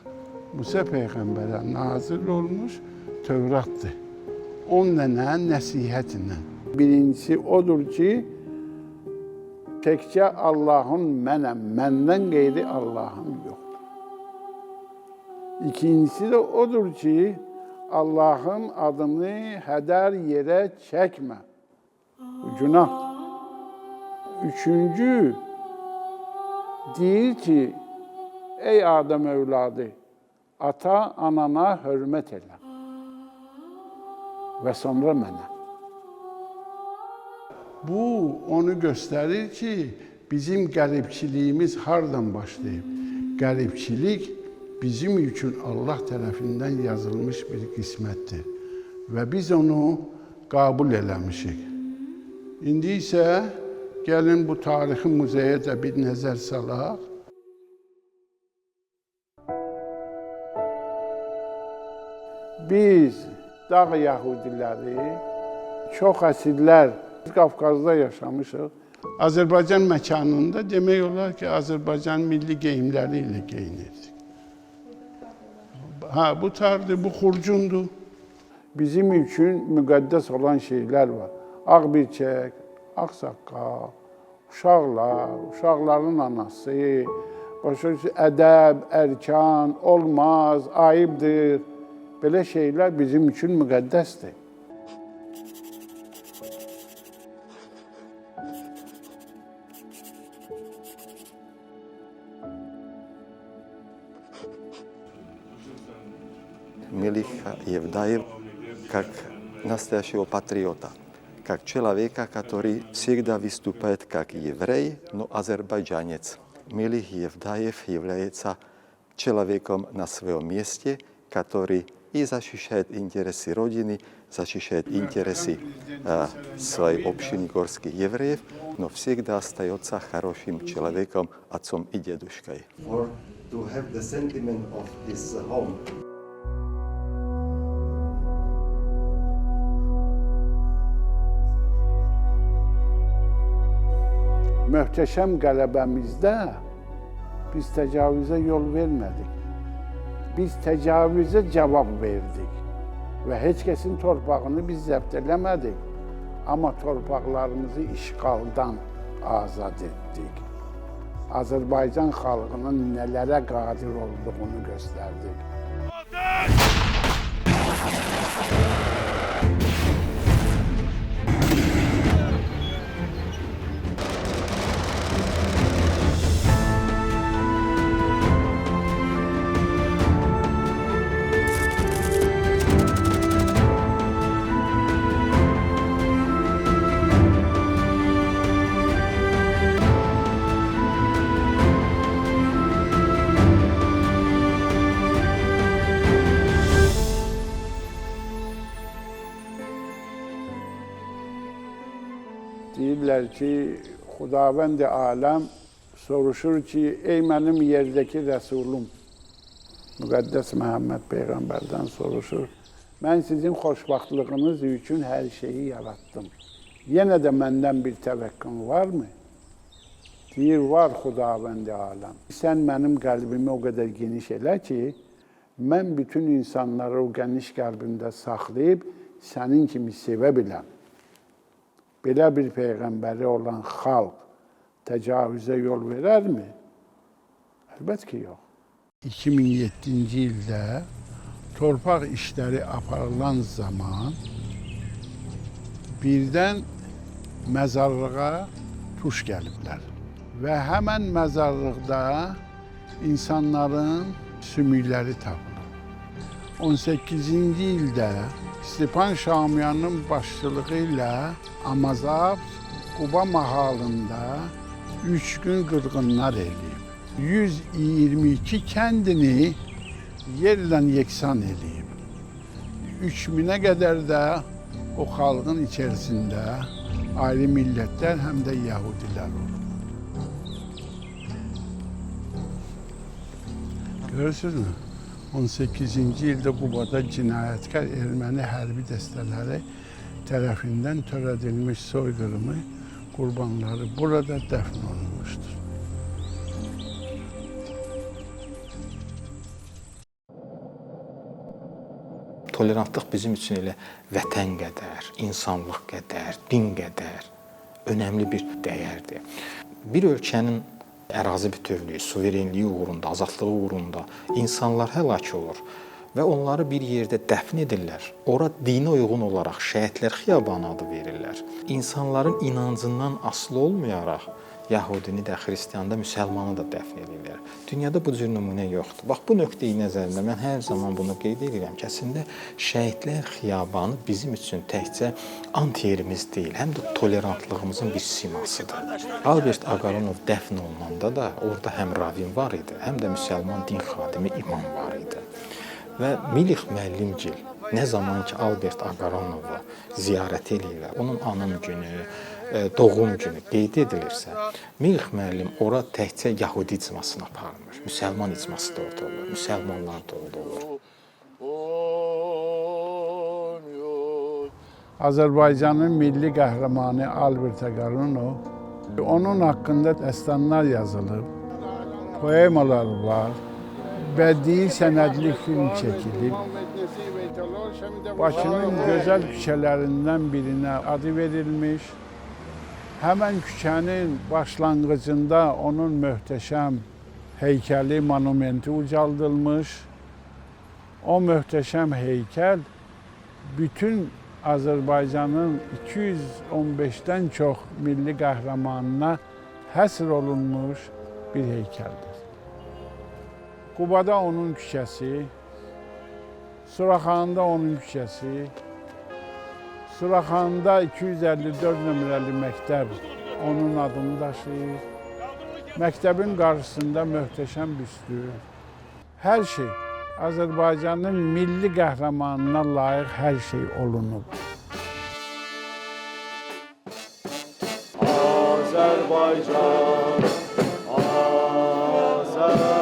Musa Peyğəmbərə nazil olmuş Tövratdır. Onunla nəsihətlə. Birincisi odur ki, təkcə Allahın mənəm, məndən qeyri Allahım yoxdur. İkincisi də odur ki, Allahın adını hədər yerə çəkmə. Bu günahdır. Üçüncü, deyir ki, ey Adəm övladı, ata, anana hörmət elə və sonra mənə. Bu, onu göstərir ki, bizim qəribçiliyimiz hardan başlayıb? Qəribçilik bizim üçün Allah tərəfindən yazılmış bir qismətdir və biz onu qəbul eləmişik. İndi isə gəlin bu tarixi muzeyə də bir nəzər salaq. Biz dağ Yahudiləri çox əsrlər Qafqazda yaşamışıq. Azərbaycan məkanında demək olar ki, Azərbaycan milli geyimləri ilə geyinirdik. Bu tardır, bu xurcundur. Bizim üçün müqəddəs olan şeylər var. Ağ birçək, ağ saqqal, uşaqlar, uşaqların anası, ədəb, ərkan, olmaz, ayıbdır. Belə şeylər bizim üçün müqəddəsdir. Melih Evdaev как настоящего патриота, как человека, который всегда выступает как еврей, но азербайджанец. Melih Evdaev является человеком на своем месте, который и защищает интересы Родины, защищает интересы своей общины горских евреев, но всегда остается хорошим человеком, отцом и дедушкой. To have the sentiment of his home. Möhtəşəm qələbəmizdə biz təcavüzə yol vermədik. Biz təcavüzə cavab verdik və heç kəsin torpağını biz zəbt eləmədik. Amma torpaqlarımızı işğaldan azad etdik. Azərbaycan xalqının nələrə qadir olduğunu göstərdik. Deyirlər ki, Xudavənd-i aləm soruşur ki, ey mənim yerdəki rəsulum, Müqəddəs Məhəmməd Peyğəmbərdən soruşur, mən sizin xoşbaxtlığınız üçün hər şeyi yaratdım. Yenə də məndən bir təvəkkün varmı? Deyir, var Xudavənd-i aləm. Sən mənim qəlbimi o qədər geniş elə ki, mən bütün insanları o gəniş qəlbimdə saxlayıb sənin kimi sevə biləm. Belə bir peyğəmbəri olan xalq təcavüzə yol verərmi? Əlbəttə ki, yox. 2007-ci ildə torpaq işləri aparılan zaman birdən məzarlığa tuş gəliblər. Və həmən məzarlıqda insanların sümükləri tapılır. 18-ci ildə Stepan Şamyanın başçılığı ilə Amazav Quba mahalında 3 gün qırğınlar eləyib. 122 kəndini yerlə yeksan eləyib. 3000-ə qədər də o xalqın içərisində ayrı millətlər, həm də yəhudilər olur. Görürsünüzmü? 18-ci ildə Qubada cinayətkar erməni hərbi dəstələri tərəfindən törədilmiş soyqırımı qurbanları burada dəfn olunmuşdur. Tolerantlıq bizim üçün elə vətən qədər, insanlıq qədər, din qədər önəmli bir dəyərdir. Bir ölkənin ərazi bütövlüyü, suverenliyi uğrunda, azadlığı uğrunda insanlar həlak olur və onları bir yerdə dəfn edirlər. Ora dinə uyğun olaraq şəhidlər xiyabanı adı verirlər. İnsanların inancından asılı olmayaraq Yəhudini də, Xristianı da, Müsəlmanı da dəfn edirlər. Dünyada bu cür nümunə yoxdur. Bax, bu nöqteyi nəzərində mən hər zaman bunu qeyd edirəm ki, əslində şəhidlər xiyabanı bizim üçün təkcə antiyerimiz deyil, həm də tolerantlığımızın bir simasıdır. Albert Agaronov dəfn olunanda da orada həm ravin var idi, həm də müsəlman din xadimi imam var idi. Və Milich müəllimgil nə zaman ki Albert Agaronovu ziyarət edirlər, onun anım günü, doğum günü qeyd edilirsə, Milich müəllim ora təkcə Yəhudi icmasını aparmır, müsəlman icması da orada olur, müsəlmanlar da orada olur. Azərbaycanın milli qəhrəmanı Albert Agaronov, onun haqqında dəstanlar yazılıb, poemalar var, bədii sənədli film çəkilib. Bakının gözəl küçələrindən birinə adı verilmiş. Həmən küçənin başlanğıcında onun möhtəşəm heykəli, monumenti ucaldılmış. O möhtəşəm heykəl bütün Azərbaycanın 215-dən çox milli qəhrəmanına həsr olunmuş bir heykəldir. Qubada onun küçəsi, Suraxanında onun küçəsi, Suraxanında 254 nömrəli məktəb onun adını daşıyır. Məktəbin qarşısında möhtəşəm büstü. Hər şey, Azərbaycanın milli qəhrəmanına layiq hər şey olunub. Azərbaycan, Azərbaycan.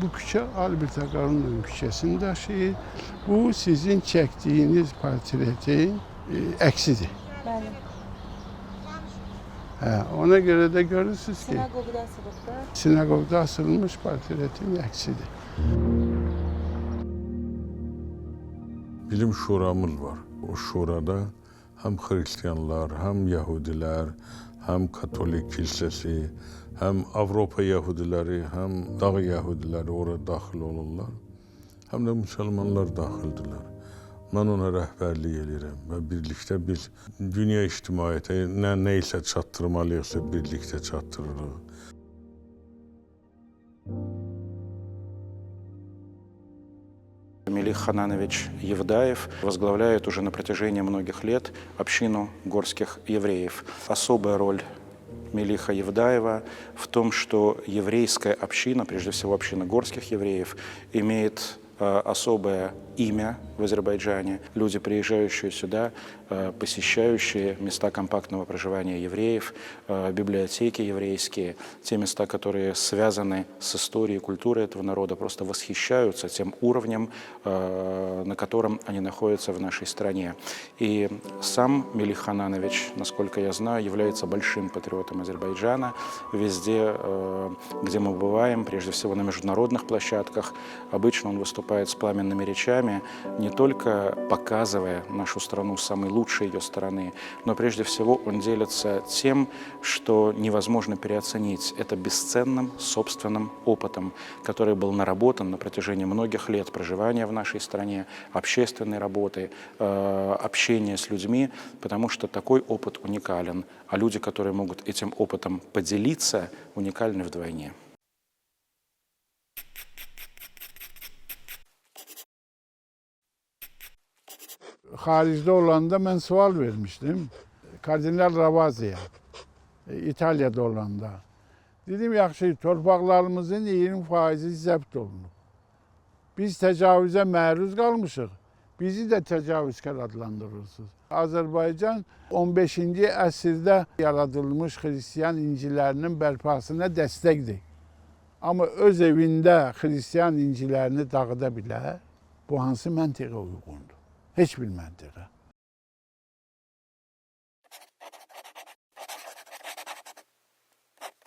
Bu küçə Albert Agaronovun küçəsini daşıyır. Bu sizin çəkdiyiniz portretin əksidir. Bəli. Ona görə də görürsünüz ki, Sinagogda asılıbdır. Sinagogda asılmış portretin əksidir. Bilim şuramız var. O şurada həm Xristianlar, həm Yəhudilər, həm Katolik kilsəsi, həm Avropa Yəhudiləri, həm dağ Yəhudiləri ora daxil olurlar. Həm də müsəlmanlar daxildirlər. Mən ona rəhbərlik edirəm və birlikdə biz dünya ictimaiyyətə nə isə çatdırmalıyıqsa birlikdə çatdırırıq. Мелих Хананович Евдаев возглавляет уже на протяжении многих лет общину горских евреев. Особая роль Мелиха Евдаева в том, что еврейская община, прежде всего община горских евреев, имеет особое имя в Азербайджане. Люди, приезжающие сюда, посещающие места компактного проживания евреев, библиотеки еврейские, те места, которые связаны с историей и культурой этого народа, просто восхищаются тем уровнем, на котором они находятся в нашей стране. И сам Мелих Хананович, насколько я знаю, является большим патриотом Азербайджана. Везде, где мы бываем, прежде всего на международных площадках, обычно он выступает с пламенными речами, не только показывая нашу страну с самой лучшей ее стороны, но прежде всего он делится тем, что невозможно переоценить. Это бесценным собственным опытом, который был наработан на протяжении многих лет проживания в нашей стране, общественной работы, общения с людьми, потому что такой опыт уникален, а люди, которые могут этим опытом поделиться, уникальны вдвойне. Xaricdə olanda mən sual vermişdim. Kardinal Ravazi'ye, İtalya'da olanda. Dedim, yaxşı, torpaqlarımızın 20%-i zəbt olunub. Biz təcavüzə məruz qalmışıq. Bizi də təcavüzkar adlandırırsınız. Azərbaycan 15-ci əsrdə yaradılmış xristiyan incilərinin bərpasına dəstəkdir. Amma öz evində xristiyan incilərini dağıda bilər. Bu hansı məntiqə uyğundur? Heç bir məntiqə.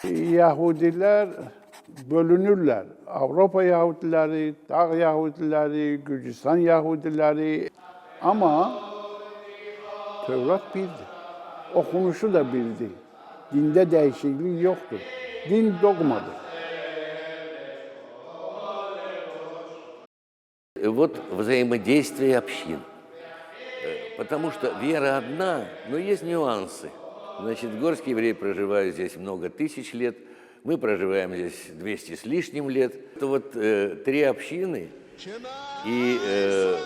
Yahudilər bölünürlər. Avropa Yahudiləri, Dağ Yahudiləri, Gürcistan Yahudiləri. Amma Tövrat birdir. Oxunuşu da birdir. Dində dəyişiklik yoxdur. Din dogmadır. Вот взаимодействие общин. Потому что вера одна, но есть нюансы. Значит, горские евреи проживают здесь много тысяч лет, мы проживаем здесь 200 с лишним лет. Это вот три общины, и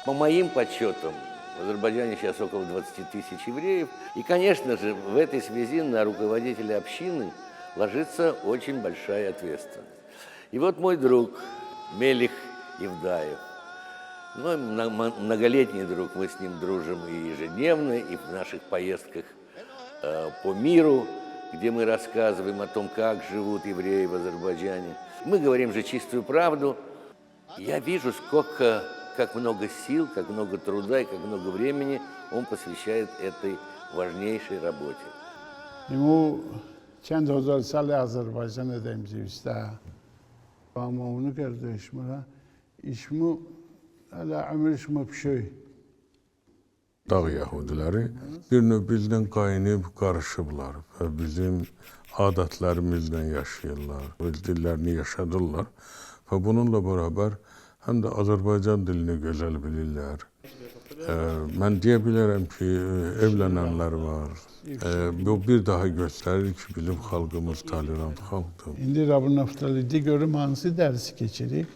по моим подсчетам в Азербайджане сейчас около 20 тысяч евреев. И, конечно же, в этой связи на руководителя общины ложится очень большая ответственность. И вот мой друг Мелих Евдаев, ну, многолетний друг, мы с ним дружим и ежедневно, и в наших поездках по миру, где мы рассказываем о том, как живут евреи в Азербайджане. Мы говорим же чистую правду. Я вижу, как много сил, как много труда и как много времени он посвящает этой важнейшей работе. Bu kənd ocaqçılı Azərbaycan edəmciyizdə. Amma onu qardaşımla işimi hələ ömür işimi pişöy. Dağ Yahudiləri bir növ bizdən qaynayıb qarışıblar və bizim adətlərimizlə yaşayırlar, öz dillərini yaşadırlar və bununla bərabər həm də Azərbaycan dilini gözəl bilirlər. Mən deyə bilərəm ki, evlənənlər var. Bu bir daha göstərir ki, bizim xalqımız tolerant xalqdır. İndi Rabbi Naftali'de görüm hansı dərsi keçirik?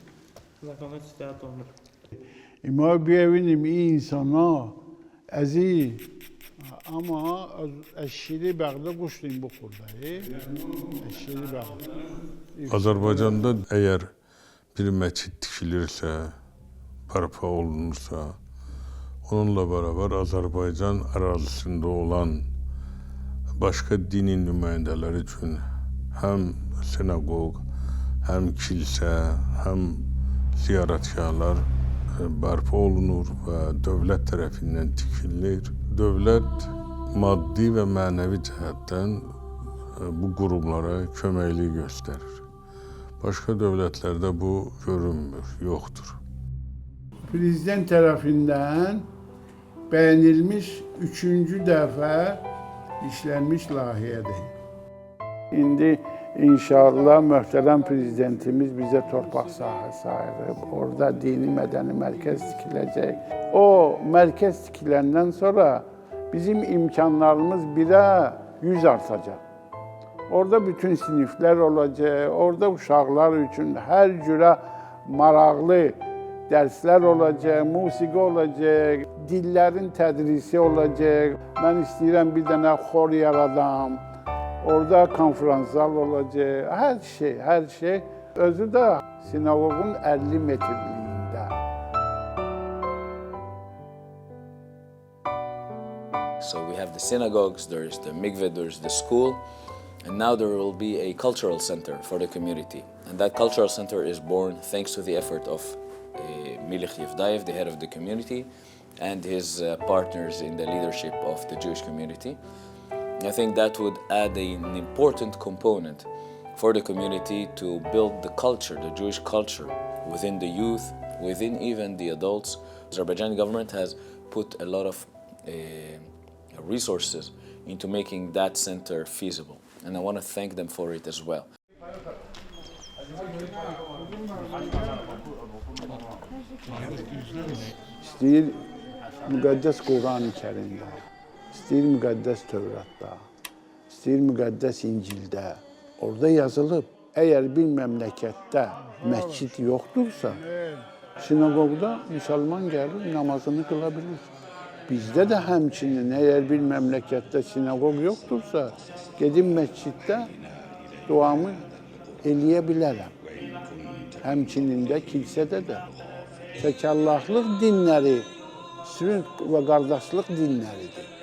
Zəkaət istəyət olunur. İma biyevinim iyi insana, əzi, amma əşşiri bəğdə quşlayın bu xurdayı. Əşşiri bəğdə. Azərbaycanda əgər bir məscid tikilirsə, bərpa olunursa, onunla bərabər Azərbaycan ərazisində olan başqa dinin nümayəndələri üçün həm sinagog, həm kilsə, həm ziyarətgahlar bərpa olunur və dövlət tərəfindən tikilir. Dövlət maddi və mənəvi cəhətdən bu qurumlara köməklik göstərir. Başqa dövlətlərdə bu görünmür, yoxdur. Prezident tərəfindən bəyənilmiş 3-cü dəfə işlənmiş layihədir. İndi İnşallah möhtərəm prezidentimiz bizə torpaq sahəsi ayırıb, orada dini mədəni mərkəz tikiləcək. O mərkəz tikiləndən sonra bizim imkanlarımız 1'ə 100 artacaq. Orada bütün siniflər olacaq, orada uşaqlar üçün hər cürə maraqlı dərslər olacaq, musiqi olacaq, dillərin tədrisi olacaq. Mən istəyirəm bir dənə xor yaradam. Orada konferanslar olacaq, hər şey. Özü də sinagogun 50 metrliyində. have the synagogues, there is the mikveh, there is the school, and now there will be a cultural center for the community. And that cultural center is born thanks to the effort of Milich Yevdayev, the head of the community, and his partners in the leadership of the Jewish community. I think that would add an important component for the community to build the culture, the Jewish culture, within the youth, within even the adults. The Azerbaijani government has put a lot of resources into making that center feasible, and I want to thank them for it as well. İstəyir müqəddəs Quran-ı Kərimdə, istəyir müqəddəs Tövratda, istəyir müqəddəs İncildə. Orada yazılıb, əgər bir məmləkətdə məscid yoxdursa, sinagogda müsəlman gəlib namazını qıla bilir. Bizdə də həmçinin, əgər bir məmləkətdə sinagog yoxdursa, gedim məsciddə duamı eləyə bilərəm. Həmçinin də kilsədə də. Təkallahlıq dinləri sülh və qardaşlıq dinləridir.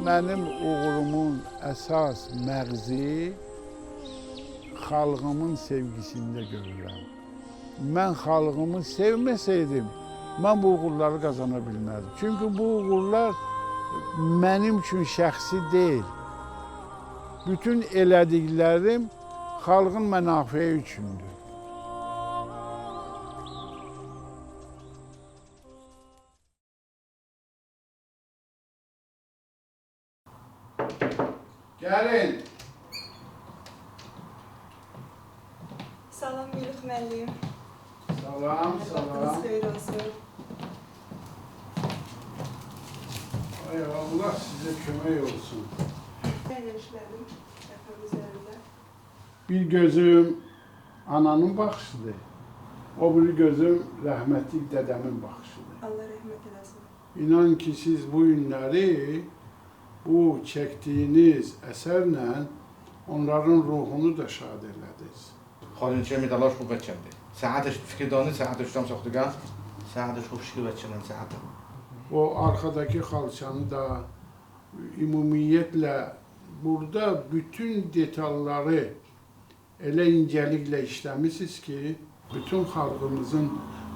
Mənim uğurumun əsas məğzi xalqımın sevgisində görürəm. Mən xalqımı sevməsəydim, mən bu uğurları qazana bilməzdim. Çünki bu uğurlar mənim üçün şəxsi deyil. Bütün elədiklərim xalqın mənafeyi üçündür. Gəlin. Salam Milich müəllim. Salam, salam. Vaxtınız xeyir olsun. Ay Allah sizə kömək olsun. Nə işlədim dəfəm üzərində? Bir gözüm ananın baxışıdır. O bir gözüm rəhmətli dədəmin baxışıdır. Allah rəhmət eləsin. İnan ki siz bu günləri bu çəkdiyiniz əsərlə onların ruhunu da şad elədiniz. خالنچه میدلاش خوب بچنده ساعتش فکردانی ساعتش tam saxtıqan saatش خوب şikil bechenen saatı. O arkadaki xalçanı da ümumiyyətlə burada bütün detalları elə incəliklə işləmisiniz ki, bütün xalqımızın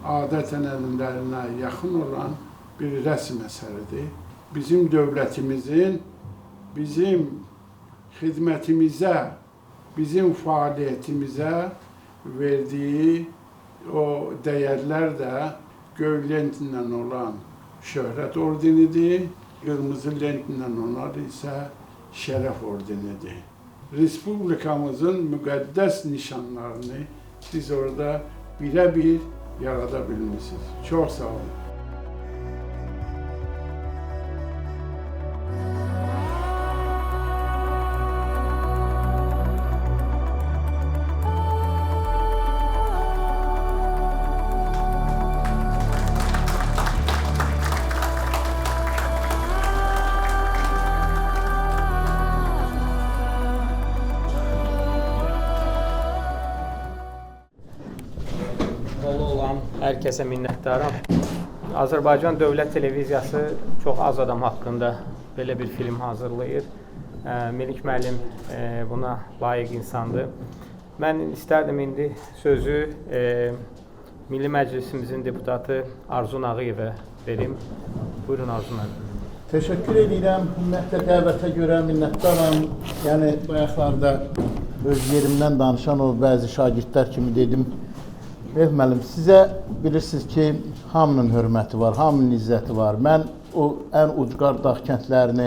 adət-ənənələrinə yaxın olan bir rəsm əsəridir. Bizim dövlətimizin bizim xidmətimizə, bizim fəaliyyətimizə verdiyi o dəyərlər də göy lentlə olan şöhrət ordenidir, qırmızı lentlə onlar isə şərəf ordenidir. Respublikamızın müqəddəs nişanlarını siz orada birə-bir yarada bilmişsiniz. Çox sağ olun. Hər kəsə minnətdaram. Azərbaycan Dövlət Televiziyası çox az adam haqqında belə bir film hazırlayır. Milik müəllim buna layiq insandır. Mən istərdim indi sözü Milli Məclisimizin deputatı Arzu Nağıyevə verim. Buyurun Arzu müəllim. Təşəkkür edirəm. Ümumiyyətlə dəvətə görə minnətdaram. Yəni bayaqlarda öz yerimdən danışan o bəzi şagirdlər kimi dedim. Mehmet müəllim, sizə bilirsiniz ki, hamının hörməti var, hamının izzəti var. Mən o ən ucqar dağ kəndlərini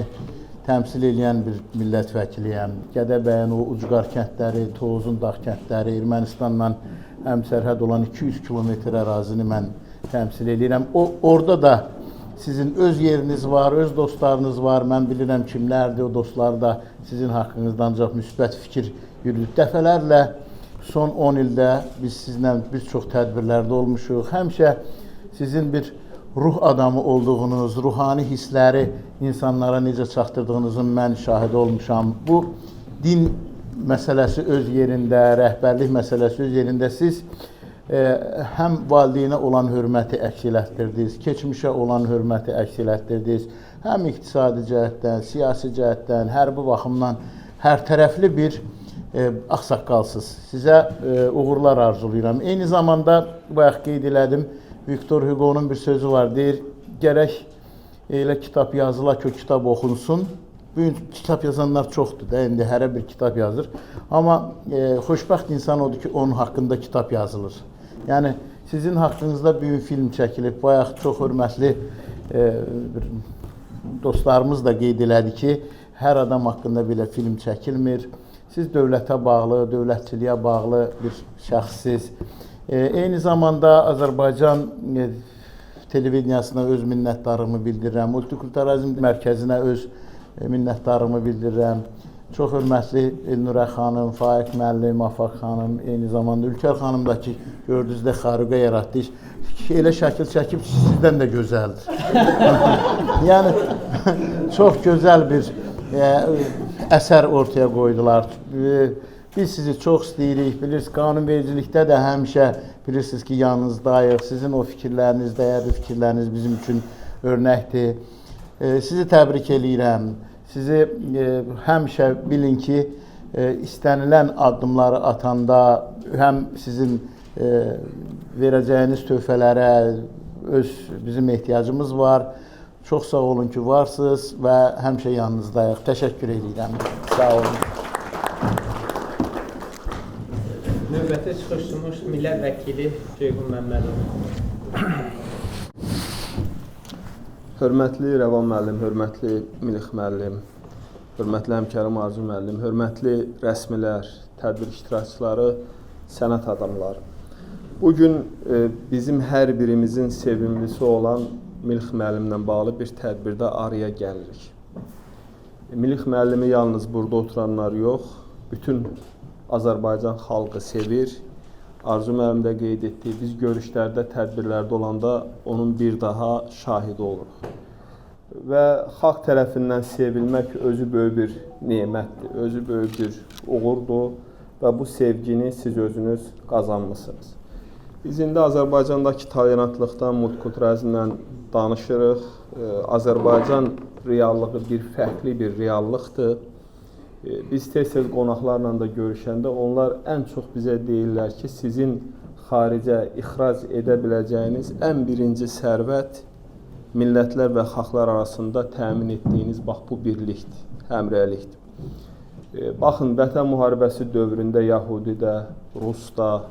təmsil edən bir millət vəkiliyəm. Gədəbəyin o ucqar kəndləri, Tovuzun dağ kəndləri, Ermənistanla həmsərhəd olan 200 kilometr ərazini mən təmsil edirəm. Orada da sizin öz yeriniz var, öz dostlarınız var. Mən bilirəm kimlərdir, o dostlar da sizin haqqınızda ancaq müsbət fikir yürüdür. Dəfələrlə son 10 ildə biz sizlə bir çox tədbirlərdə olmuşuq. Həmişə sizin bir ruh adamı olduğunuz, ruhani hissləri insanlara necə çatdırdığınızın mən şahid olmuşam. Bu din məsələsi öz yerində, rəhbərlik məsələsi öz yerində. Siz həm valideynə olan hörməti əks elətdirdiniz, keçmişə olan hörməti əks elətdirdiniz. Həm iqtisadi cəhətdən, siyasi cəhətdən, hərbi baxımdan hər tərəfli bir ağsaqqalsız. Sizə uğurlar arzulayıram. Eyni zamanda bayaq qeyd elədim, Victor Hugo'nun bir sözü var, deyir, gərək elə kitab yazıla ki, o kitab oxunsun. Bugün kitab yazanlar çoxdur da, indi hərə bir kitab yazır. Amma xoşbəxt insan odur ki, onun haqqında kitab yazılır. Yəni, sizin haqqınızda bugün film çəkilib, bayaq çox hörmətli dostlarımız da qeyd elədi ki, hər adam haqqında belə film çəkilmir. Siz dövlətə bağlı, dövlətçiliyə bağlı bir şəxssiz. Eyni zamanda Azərbaycan televizyasına öz minnətdarlığımı bildirirəm. Multikulturalizm mərkəzinə öz minnətdarlığımı bildirirəm. Çox hörmətli Elnurə xanım, Faiq müəllim, Afaq xanım, eyni zamanda Ülkər xanım da ki, gördüyünüzdə xarüqə yaratdı. Elə şəkil çəkib sizdən də gözəldir. Yəni, çox gözəl bir əsər ortaya qoydular. Biz sizi çox istəyirik, bilirsiniz, qanunvericilikdə də həmişə bilirsiniz ki, yanınızdayıq. Sizin o fikirləriniz, dəyərli fikirləriniz bizim üçün örnəkdir. Sizi təbrik eləyirəm. Sizi həmişə bilin ki, istənilən addımları atanda həm sizin verəcəyiniz töhfələrə bizim ehtiyacımız var. Çox sağ olun ki, varsınız və həmişə yanınızdayıq. Təşəkkür edirəm. Sağ olun. Növbəti çıxışımız millət vəkili Ceyhun Məmmədov. Hörmətli Rəvan müəllim, hörmətli Milix müəllim, hörmətli həmkarım Arzu müəllim, hörmətli rəsmilər, tədbir iştirakçıları, sənət adamları. Bugün bizim hər birimizin sevimlisi olan Milix müəllimlə bağlı bir tədbirdə araya gəlirik. Milix müəllimi yalnız burada oturanlar yox, bütün Azərbaycan xalqı sevir. Arzu müəllim də qeyd etdiyi, biz görüşlərdə, tədbirlərdə olanda onun bir daha şahidi oluruq. Və xalq tərəfindən sevilmək özü böyük bir nemətdir, özü böyük bir uğurdur və bu sevgini siz özünüz qazanmışsınız. Biz indi Azərbaycandakı tolerantlıqdan, multikulturalizmdən danışırıq. Azərbaycan reallığı bir fərqli bir reallıqdır. Biz tez-tez qonaqlarla da görüşəndə onlar ən çox bizə deyirlər ki, sizin xaricə ixrac edə biləcəyiniz ən birinci sərvət millətlər və xalqlar arasında təmin etdiyiniz bax bu birlikdir, həmrəylikdir. Baxın, Vətən müharibəsi dövründə Yahudidə, Rusda,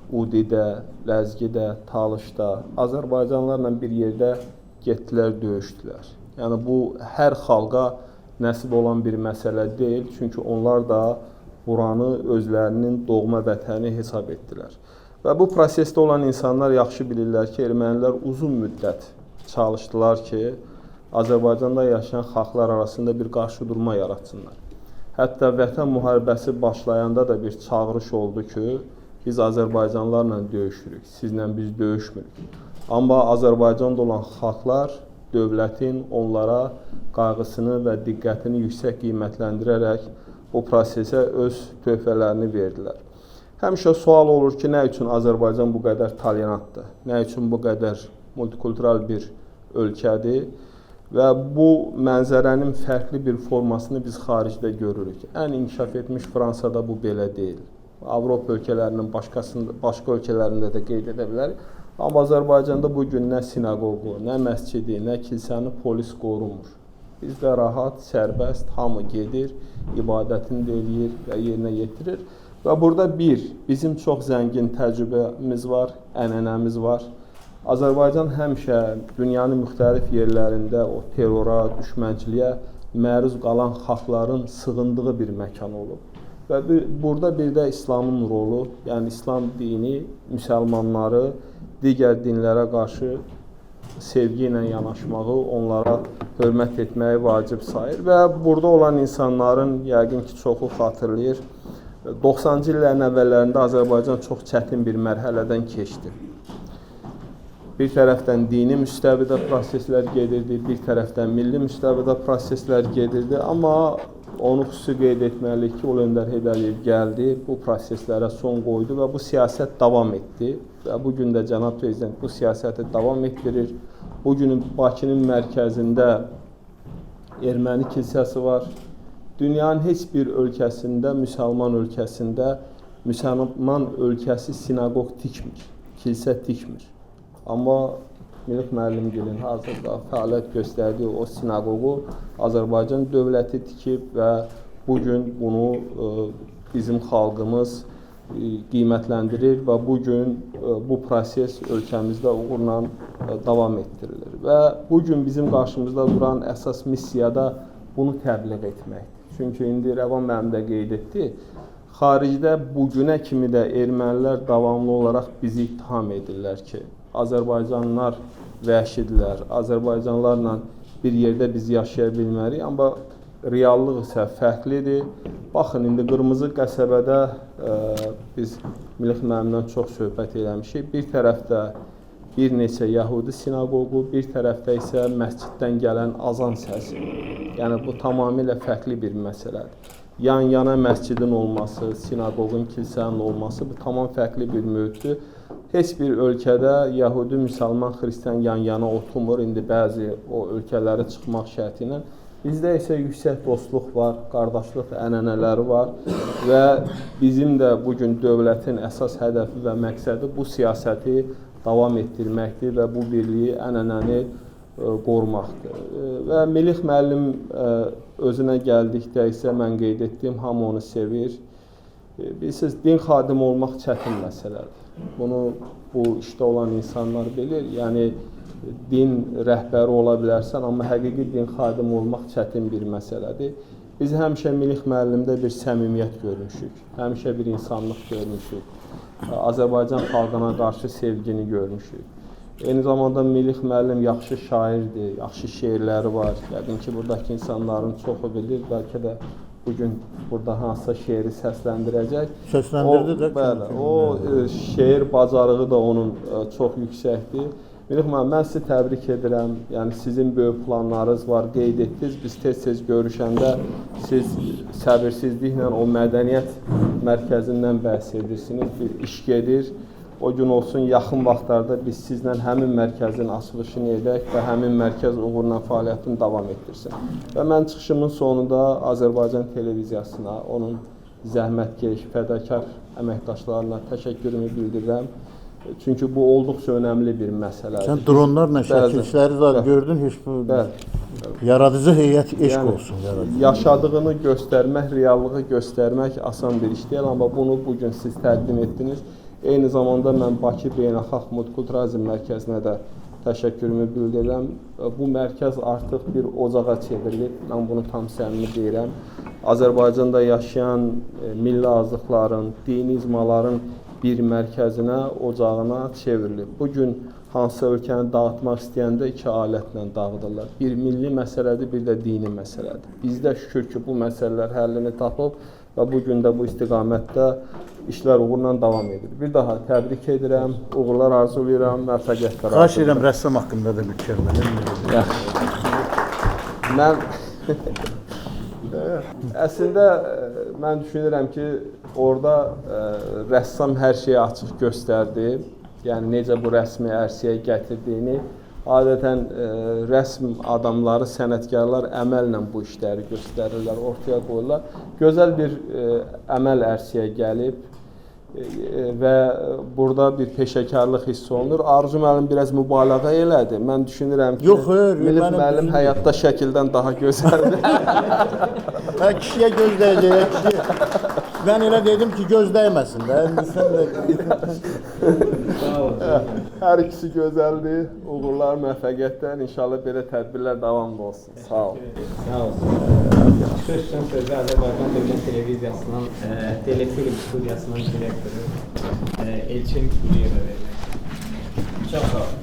Udidə, Ləzgidə, Talışda, Azərbaycanlarla bir yerdə getdilər, döyüşdülər. Yəni bu hər xalqa nəsib olan bir məsələ deyil, çünki onlar da buranı özlərinin doğma vətəni hesab etdilər. Və bu prosesdə olan insanlar yaxşı bilirlər ki, ermənilər uzun müddət çalışdılar ki, Azərbaycanda yaşayan xalqlar arasında bir qarşıdurma yaratsınlar. Hətta Vətən müharibəsi başlayanda da bir çağırış oldu ki, biz Azərbaycanlarla döyüşürük, sizlə biz döyüşmürük. Amma Azərbaycanda olan xalqlar dövlətin onlara qayğısını və diqqətini yüksək qiymətləndirərək bu prosesə öz töhfələrini verdilər. Həmişə sual olur ki, nə üçün Azərbaycan bu qədər tolerantdır, nə üçün bu qədər multikultural bir ölkədir və bu mənzərənin fərqli bir formasını biz xaricdə görürük. Ən inkişaf etmiş Fransada bu belə deyil. Avropa ölkələrinin başqa ölkələrində də qeyd edə bilərik. Amma Azərbaycanda bugün nə sinagogу, nə məscidi, nə kilsəni polis qorumur. Bizdə rahat, sərbəst, hamı gedir, ibadətini də eləyir və yerinə yetirir. Və burada bizim çox zəngin təcrübəmiz var, ənənəmiz var. Azərbaycan həmişə dünyanın müxtəlif yerlərində o terrora, düşmənçiliyə məruz qalan xalqların sığındığı bir məkan olub. Və burada bir də İslamın rolu, yəni İslam dini müsəlmanları digər dinlərə qarşı sevgi ilə yanaşmağı, onlara hörmət etməyi vacib sayır və burada olan insanların yəqin ki, çoxu xatırlayır. 90-cı illərin əvvəllərində Azərbaycan çox çətin bir mərhələdən keçdi. Bir tərəfdən dini müstəvidə proseslər gedirdi, bir tərəfdən milli müstəvidə proseslər gedirdi. Amma onu xüsusi qeyd etməliyik ki, Ulu Öndər Heydər Əliyev gəldi, bu proseslərə son qoydu və bu siyasət davam etdi. Və bugün də Cənab Prezident bu siyasəti davam etdirir. Bugün Bakının mərkəzində erməni kilsəsi var. Dünyanın heç bir ölkəsində, müsəlman ölkəsi sinagog tikmir, kilsə tikmir. Amma Milli müəllimgilin hazırda fəaliyyət göstərdiyi o sinagoqu Azərbaycan dövləti tikib və bugün bunu bizim xalqımız qiymətləndirir və bugün bu proses ölkəmizdə uğurla davam etdirilir. Və bugün bizim qarşımızda duran əsas missiya da bunu təbliğ etməkdir. Çünki indi Rəvan müəllim də qeyd etdi, xaricdə bugünə kimi də ermənilər davamlı olaraq bizi ittiham edirlər ki, Azərbaycanlılar vəhşidirlər, Azərbaycanlılarla bir yerdə biz yaşaya bilmərik, amma reallıq isə fərqlidir. Baxın, indi Qırmızı qəsəbədə biz Milli müəllimdən çox söhbət eləmişik. Bir tərəfdə bir neçə yəhudi sinagogu, bir tərəfdə isə məsciddən gələn azan səsi. Yəni, bu tamamilə fərqli bir məsələdir. Yan-yana məscidin olması, sinagogun, kilsənin olması bu tamam fərqli bir mühitdir. Heç bir ölkədə yəhudi, müsəlman, xristian yan-yana oturmur, indi bəzi o ölkələrə çıxmaq şərti ilə. Bizdə isə yüksək dostluq var, qardaşlıq ənənələri var və bizim də bugün dövlətin əsas hədəfi və məqsədi bu siyasəti davam etdirməkdir və bu birliyi, ənənəni qorumaqdır. Və Milli müəllim özünə gəldikdə isə mən qeyd etdiyim, hamı onu sevir. Bilirsiniz, din xadimi olmaq çətin məsələdir. Bunu bu işdə olan insanlar bilir. Yəni, din rəhbəri ola bilərsən, amma həqiqi din xadimi olmaq çətin bir məsələdir. Biz həmişə Milli müəllimdə bir səmimiyyət görmüşük, həmişə bir insanlıq görmüşük. Azərbaycan xalqına qarşı sevgini görmüşük. Eyni zamanda Milli müəllim yaxşı şairdir, yaxşı şeirləri var. Yəqin ki, buradakı insanların çoxu bilir, bəlkə də bugün burada hansısa şeiri səsləndirəcək. Səsləndirdi də. Bəli, o şeir bacarığı da onun çox yüksəkdir. Milli müəllim, mən sizi təbrik edirəm. Yəni, sizin böyük planlarınız var, qeyd etdiniz. Biz tez-tez görüşəndə siz səbirsizliklə o mədəniyyət mərkəzindən bəhs edirsiniz. Bir iş gedir. O gün olsun, yaxın vaxtlarda biz sizlə həmin mərkəzin açılışını edək və həmin mərkəz uğurla fəaliyyətini davam etdirsin. Və mən çıxışımın sonunda Azərbaycan televiziyasına, onun zəhmətkeş, fədakar əməkdaşlarına təşəkkürümü bildirirəm. Çünki bu olduqca önəmli bir məsələdir. Sən dronlarla şəkilçiləri var, gördün, heç bu yaradıcı heyət eşq olsun. Yaşadığını göstərmək, reallığı göstərmək asan bir iş deyil, amma bunu bugün siz təqdim etdiniz. Eyni zamanda mən Bakı Beynəlxalq Multikulturalizm Mərkəzinə də təşəkkürümü bildirirəm. Bu mərkəz artıq bir ocağa çevrilib. Mən bunu tam səmimi deyirəm. Azərbaycanda yaşayan milli azlıqların, dini izmaların bir mərkəzinə, ocağına çevrilib. Bugün hansısa ölkəni dağıtmaq istəyəndə iki alətlə dağıdırlar. Bir milli məsələdir, bir də dini məsələdir. Bizdə şükür ki, bu məsələlər həllini tapıb və bugün də bu istiqamətdə işlər uğurla davam edir. Bir daha təbrik edirəm, uğurlar arzulayıram, müvəffəqiyyətlər arzulayıram. Xahiş edirəm, rəssam haqqında da bir kəlmə. Mən əslində mən düşünürəm ki, orada rəssam hər şeyi açıq göstərdi. Yəni necə bu rəsmi ərsəyə gətirdiyini. Adətən rəsm adamları, sənətkarlar əməllə bu işləri göstərirlər, ortaya qoyurlar. Gözəl bir əməl ərsəyə gəlib və burada bir peşəkarlıq hiss olunur. Arzu müəllim biraz mübaliğə elədi. Mən düşünürəm ki, Milli müəllim həyatda şəkildən daha gözəldir. Kişiyə göz dəyəcək, kişiyə. Ben elə dedim ki, göz dəyməsin də. Hər ikisi gözəldir. Uğurlar, müvəffəqiyyətlər. İnşallah belə tədbirlər davamlı olsun. Sağ olun. Sağ olun. Söz sözü Azərbaycan Dövlət Televiziyasının telefilm studiyasının direktoru Elçin Quliyevə verilmək. Çox sağ olun.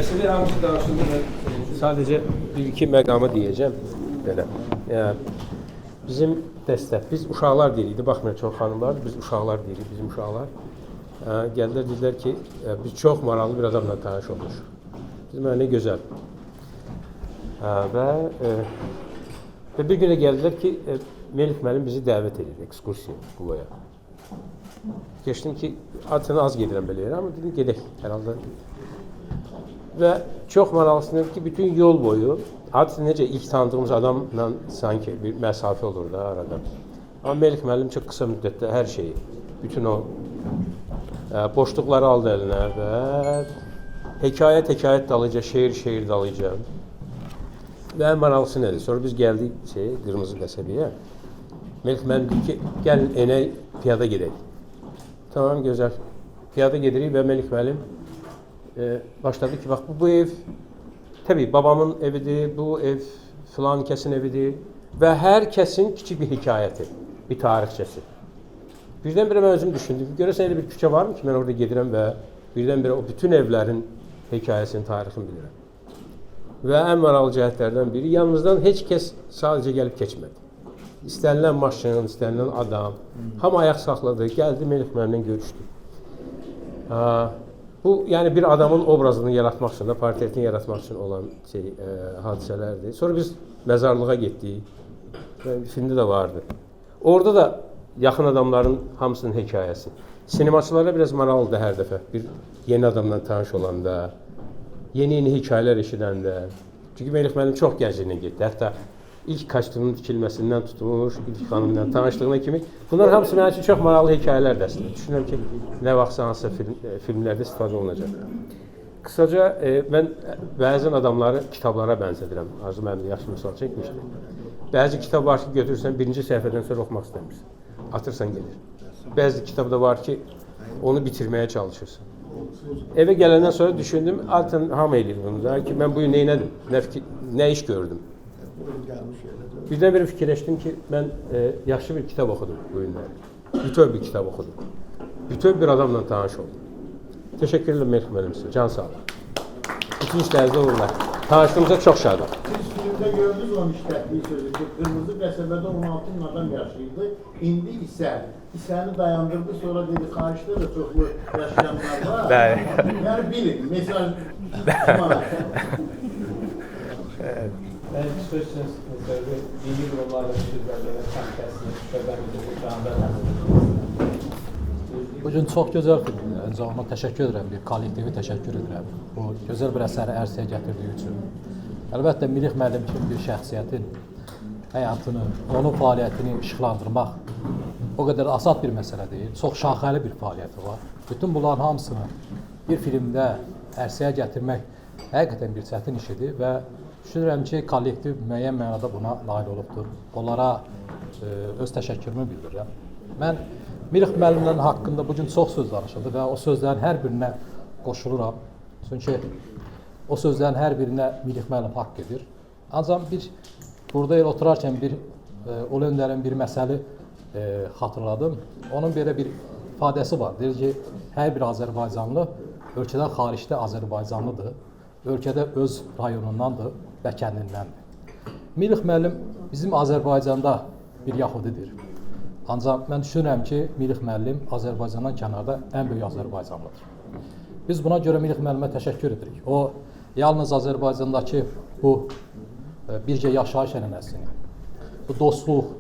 Əslində hamısı danışıldı. Sadəcə bir-iki məqamı deyəcəm. Belə. Bizim dəstə, biz uşaqlar deyirik, baxmayın çox xanımlar, biz uşaqlar deyirik, bizim uşaqlar. Gəldilər, dedilər ki, biz çox maraqlı bir adamla tanış olmuşuq. Dedim, nə gözəl. Və bir günə gəldilər ki, Melih müəllim bizi dəvət edir ekskursiya Qubaya. Geçdim ki, adına az gedirəm belə yerə, amma dedim, gedək hər halda. Və çox maraqlısındır ki, bütün yol boyu, adına necə ilk tanıdığımız adamla sanki bir məsafə olur da arada. Amma Melih müəllim çox qısa müddətdə hər şeyi, bütün o boşluqları aldı əlinə və hekayət dalıca, şeir dalıca. Və ən maraqlısı nədir? Sonra biz gəldik Qırmızı qəsəbəyə. Melih müəllim dedi ki, gəlin enək, piyada gedək. Tamam, gözəl. Piyada gedirik və Melih müəllim başladı ki, bax, bu ev, təbii, babamın evidir, bu ev filan kəsin evidir və hər kəsin kiçik bir hekayəti, bir tarixçəsi. Birdən-birə mən özüm düşündüm ki, görəsən elə bir küçə varmı ki, mən orada gedirəm və birdən-birə o bütün evlərin hekayəsini, tarixini bilirəm. Və ən maraqlı cəhətlərdən biri, yanımızdan heç kəs sadəcə gəlib keçmədi. İstənilən maşın, istənilən adam, hamı ayaq saxladı, gəldi, Melih müəllimlə görüşdü. Bu, yəni bir adamın obrazını yaratmaq üçün, portretini yaratmaq üçün olan hadisələrdir. Sonra biz məzarlığa getdik, filmdə də vardı. Orada da yaxın adamların hamısının hekayəsi. Sinemaçılara biraz maraqlıdır hər dəfə, bir yeni adamla tanış olanda, yeni hekayələr eşidəndə. Çünki Melih müəllim çox gəncliyinə getdi. Hətta ilk kostyumun tikilməsindən tutmuş, ilk xanımla tanışdığına kimi. Bunlar hamısı mənim üçün çox maraqlı hekayələr dəstədir. Düşünürəm ki, nə vaxtsa hansısa filmlərdə istifadə olunacaq. Qısaca, mən bəzən adamları kitablara bənzədirəm. Arzu müəllim yaxşı misal çəkmişdi. Bəzi kitab var ki, götürürsən, birinci səhifədən sonra oxumaq istəmirsən. Atırsan gedir. Bəzi kitabda var ki, onu bitirməyə çalışırsan. Evə gələndən sonra düşündüm, artıq hamı eləyir bunu da ki, mən bugün neynədim, nə iş gördüm. Birdən-birə fikirləşdim ki, mən yaxşı bir kitab oxudum bu günləri. Bütöv bir kitab oxudum. Bütöv bir adamla tanış oldum. Təşəkkür edirəm Melih müəllim sizə, can sağ olun. Bütün işlərinizdə uğurlar. Tanışdığımıza çox şadam. Siz filmdə gördünüz onun işlətdiyi sözü ki, Qırmızı qəsəbədə 16 min adam yaşayırdı, indi isə İsəni dayandırdı, sonra dedi, xaricdə də çoxlu yaşayanlar var. Bəli. Yəni bilin, mesaj Ben istiyorsanız dini kurumlarla sözlerle komitəsinin şöbəmizdə bu Bugün çox gözəl filmdir. Əncə təşəkkür edirəm, bir kollektivi təşəkkür edirəm. Bu gözəl bir əsəri ərsəyə gətirdiyi üçün. Əlbəttə, Melih müəllim kimi bir şəxsiyyətin həyatını, onun fəaliyyətini işıqlandırmaq o qədər asan bir məsələ deyil. Çox şaxəli bir fəaliyyəti var. Bütün bunların hamısını bir filmdə ərsəyə gətirmək həqiqətən bir çətin işidir və düşünürəm ki, kollektiv müəyyən mənada buna nail olubdur. Onlara öz təşəkkürümü bildirirəm. Mən Melih müəllimlərin haqqında bugün çox söz danışıldı və o sözlərin hər birinə qoşuluram. Çünki o sözlərin hər birinə Melih müəllim haqq edir. Ancaq burada oturarkən o öndərin bir məsəli xatırladım. Onun belə bir ifadəsi var. Deyir ki, hər bir Azərbaycanlı ölkədən xaricdə Azərbaycanlıdır. Ölkədə öz rayonundandır və kəndindəndir. Melih müəllim bizim Azərbaycanda bir yahudidir. Ancaq mən düşünürəm ki, Melih müəllim Azərbaycandan kənarda ən böyük Azərbaycanlıdır. Biz buna görə Melih müəllimə təşəkkür edirik. O, yalnız Azərbaycandakı bu birgə yaşayış ənənəsini, bu dostluq,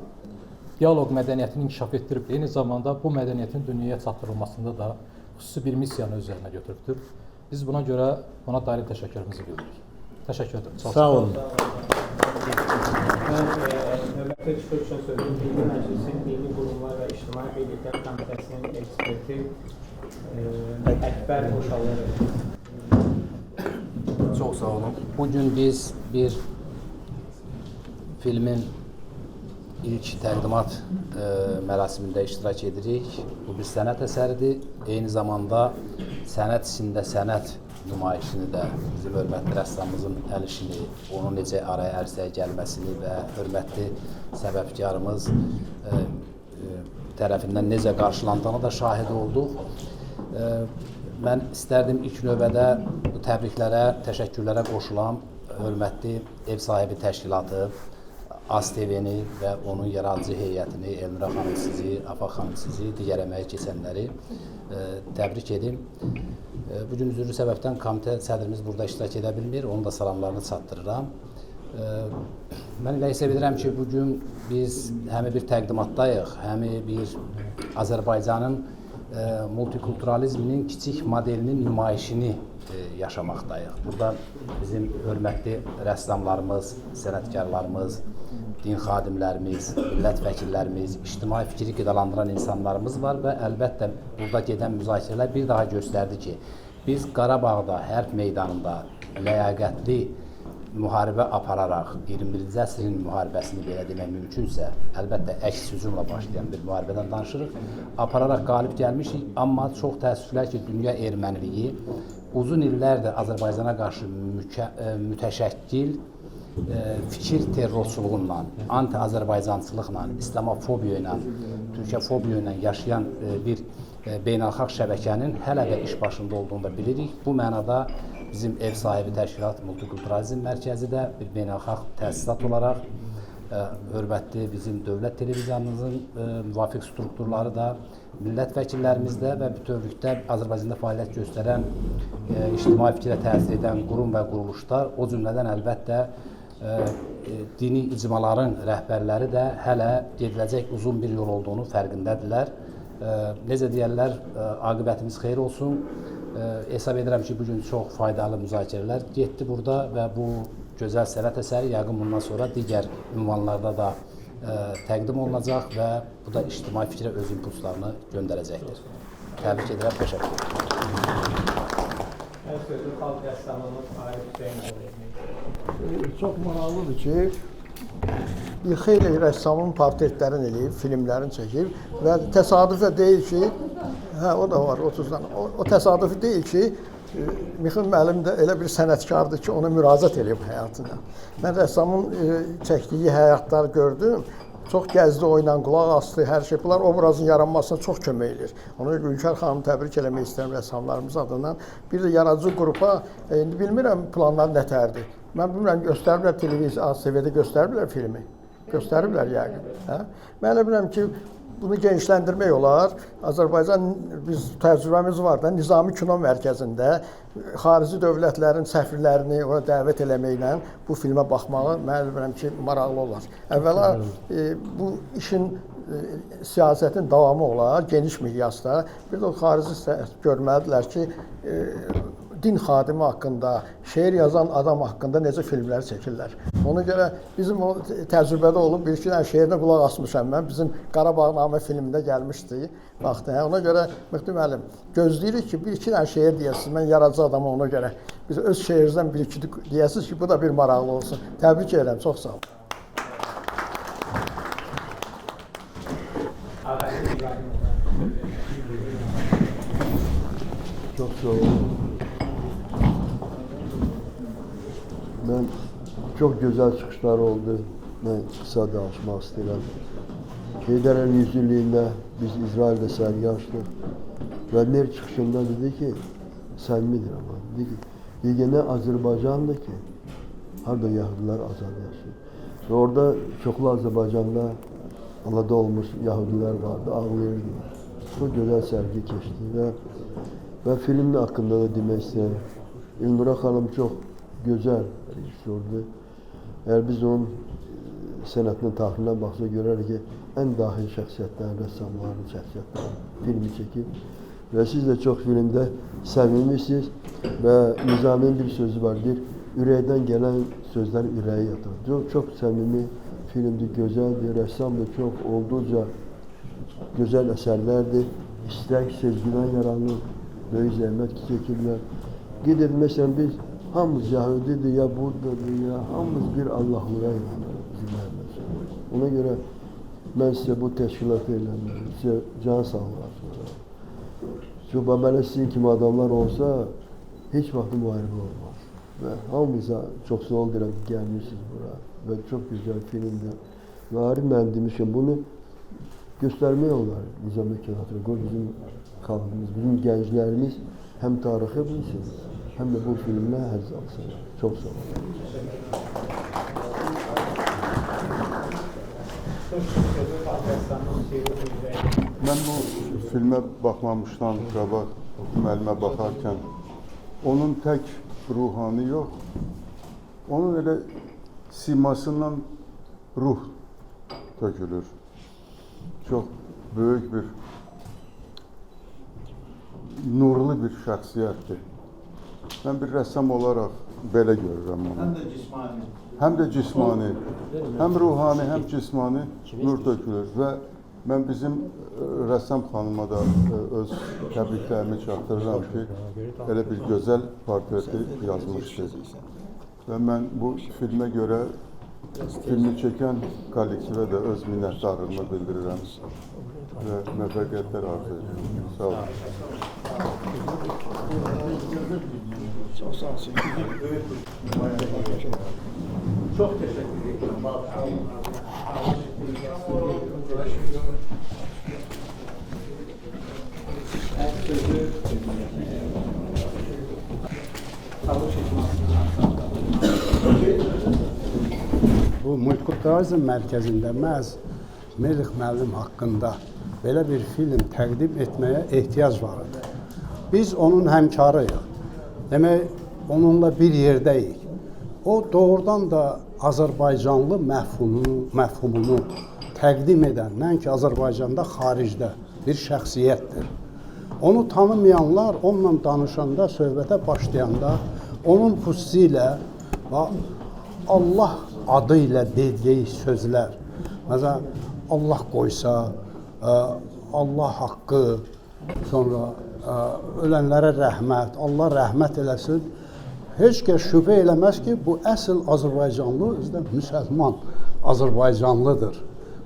dialoq mədəniyyətini inkişaf etdirib, eyni zamanda bu mədəniyyətin dünyaya çatdırılmasında da xüsusi bir missiyanı özlərinə götürübdür. Biz buna görə ona dair təşəkkürümüzü bildiririk. Təşəkkür ederim. Sağ olun. Ben növbəti çıxışın sözü Milli Məclisin Dini Qurumlar və İctimai Qeydiyyatlar Komitəsinin eksperti Əkbər Qoşalı. Çox sağ olun. Bugün biz bir filmin ilk təqdimat mərasimində iştirak edirik. Bu bir sənət əsəridir. Eyni zamanda sənət içində sənət nümayişini də bizim hörmətli rəssamımızın əl işini, onun necə araya ərsəyə gəlməsini və hörmətli səbəbkarımız tərəfindən necə qarşılandığına da şahid olduq. Mən istərdim ilk növbədə bu təbriklərə, təşəkkürlərə qoşulan hörmətli ev sahibi təşkilatı, ASTV-ni və onun yaradıcı heyətini, Elnura xanım sizi, Afaq xanım sizi, digər əməyi keçənləri təbrik edim. Bugün üzürlü səbəbdən komitə sədrimiz burada iştirak edə bilmir, onun da salamlarını çatdırıram. Mən elə hesab edirəm ki, bugün biz həmi bir təqdimatdayıq, həmi bir Azərbaycanın multikulturalizminin kiçik modelinin nümayişini yaşamaqdayıq. Burada bizim hörmətli rəssamlarımız, sənətkarlarımız, din xadimlərimiz, millət vəkillərimiz, ictimai fikri qidalandıran insanlarımız var və əlbəttə burada gedən müzakirələr bir daha göstərdi ki, biz Qarabağda, hərb meydanında ləyaqətli müharibə apararaq 21-ci əsrin müharibəsini belə demək mümkünsə, əlbəttə əks hücumla başlayan bir müharibədən danışırıq, apararaq qalib gəlmişik, amma çox təəssüflər ki, dünya erməniliyi uzun illərdir Azərbaycana qarşı mütəşəkkil fikir terrorçuluğunla, anti-Azərbaycançılıqla, İslamofobiya ilə, Türkiyəfobiya ilə yaşayan bir beynəlxalq şəbəkənin hələ də iş başında olduğunu da bilirik. Bu mənada bizim ev sahibi təşkilat Multikulturalizm Mərkəzi də bir beynəlxalq təsisat olaraq, hörmətli bizim dövlət televiziyamızın müvafiq strukturları da, millət vəkillərimiz də və bütövlükdə Azərbaycanda fəaliyyət göstərən, ictimai fikrə təsir edən qurum və quruluşlar, o cümlədən əlbəttə dini icmaların rəhbərləri də hələ gediləcək uzun bir yol olduğunu fərqindədirlər. Necə deyərlər, aqibətimiz xeyir olsun. Hesab edirəm ki, bugün çox faydalı müzakirələr getdi burada və bu gözəl sənət əsəri yəqin bundan sonra digər ünvanlarda da təqdim olunacaq və bu da ictimai fikrə öz impulslarını göndərəcəkdir. Təbrik edirəm, təşəkkür edirəm. Sözü xalq rəssamımız Arif Hüseyn Çox maraqlıdır ki, bir xeyli rəssamın portretlərini eləyib, filmlərini çəkib və təsadüfə deyil ki, o da var 30-dan, o təsadüfi deyil ki, Mixail müəllim də elə bir sənətkardır ki, ona müraciət edib həyatına. Mən rəssamın çəkdiyi həyatları gördüm, çox gəzdi, oyla qulaq asdı, hər şey. Bunlar obrazın yaranmasına çox kömək edir. Ona görə Ülkər xanımı təbrik eləmək istəyirəm rəssamlarımız adından. Bir də yaradıcı qrupa, indi bilmirəm planlar nətərdir. Mən bilmirəm, göstəriblər televiziya, ASTV-də göstəriblər filmi. Göstəriblər yəqin. Mən elə bilirəm ki, bunu genişləndirmək olar. Azərbaycan, biz təcrübəmiz var da, Nizami Kino Mərkəzində xarici dövlətlərin səfirlərini ora dəvət eləməklə bu filmə baxmağı mən bilirəm ki, maraqlı olar. Əvvəla bu işin siyasətin davamı olar, geniş miqyasda. Bir də o xarici görməlidirlər ki, din xadimi haqqında, şeir yazan adam haqqında necə filmlər çəkirlər. Ona görə bizim o təcrübədə olub, bir-iki dənə şeirinə qulaq asmışam mən. Bizim Qarabağnamə filmində gəlmişdi. Baxdı. Ona görə Mixail müəllim, gözləyirik ki, bir-iki dənə şeir deyəsiniz. Mən yaradıcı adamam ona görə. Biz öz şeirinizdən bir-iki deyəsiniz ki, bu da bir maraqlı olsun. Təbrik edirəm, çox sağ olun. Çox sağ olun. Mən çox gözəl çıxışlar oldu. Mən qısa danışmaq istəyirəm. Heydər Əliyev 100 illiyində biz İsraildə sərgi açdıq və Mer çıxışında dedi ki, səmimidir amma, dedi ki, yeganə Azərbaycandır ki, harada Yahudilər azad yaşayır. Və orada çoxlu Azərbaycanda anada olmuş Yahudilər vardı, ağlayırdılar. Çox gözəl sərgi keçdi və film haqqında da demək istəyirəm. Elnura xanım çox gözəl rejissordur. Əgər biz onun sənətinə, taxilindən baxsa görərik ki, ən daxil şəxsiyyətlərin, rəssamların şəxsiyyətlərin filmi çəkib. Və siz də çox filmdə səmimisiniz və Nizaminin bir sözü var, deyir, ürəkdən gələn sözlər ürəyi yatır. Çox səmimi filmdir, gözəldir, rəssam da çox olduqca gözəl əsərlərdir. İstək, sezgidən yaranır, böyük zəhmət çəkirlər. Qeyd etməksən biz hamımız Yahudidir, ya Buddadır, ya hamımız bir Allahlığa inanır bizim əlimizdə. Ona görə mən sizə bu təşkilatı eləmirəm, sizə can sağlar. Çünki belə sizin kimi adamlar olsa, heç vaxt müharibə olmaz. Və hamımıza çox sağ ol deyirəm ki, gəlmişsiniz bura və çox gözəl filmdir. Və Arif mən demişəm, bunu göstərmək olar Nizami Kinoteatrı, bizim xalqımız, bizim gənclərimiz həm tarixi bilsin, həm də bu filmlə həzz alsın. Çox sağ olun. Mən bu filmə baxmamışdan qabaq müəllimə baxarkən onun tək ruhani yox, onun elə simasından ruh tökülür. Çox böyük bir, nurlu bir şəxsiyyətdir. Mən bir rəssam olaraq belə görürəm onu. Həm də cismani. Həm də cismani, həm ruhani, həm cismani nur tökülür və mən bizim rəssam xanıma da öz təbriklərimi çatdırıram ki, elə bir gözəl portreti yazmışdır. Və mən bu filmə görə filmi çəkən kollektivə də öz minnətdarlığımı bildirirəm və müvəffəqiyyətlər arzu edirəm. Sağ olun. Çox sağ olun. Çox təşəkkür edirəm. Bu multikulturalizm mərkəzində məhz Melih müəllim haqqında belə bir film təqdim etməyə ehtiyac var idi. Biz onun həmkarıyıq. Demək, onunla bir yerdəyik. O doğrudan da Azərbaycanlı məfhumunu təqdim edən, nəinki Azərbaycanda, xaricdə bir şəxsiyyətdir. Onu tanımayanlar onunla danışanda, söhbətə başlayanda onun xüsusi ilə Allah adı ilə dediyi sözlər, məsələn, Allah qoysa, Allah haqqı, sonra ölənlərə rəhmət, Allah rəhmət eləsin. Heç kəs şübhə eləməz ki, bu əsl Azərbaycanlı, özdə müsəlman Azərbaycanlıdır.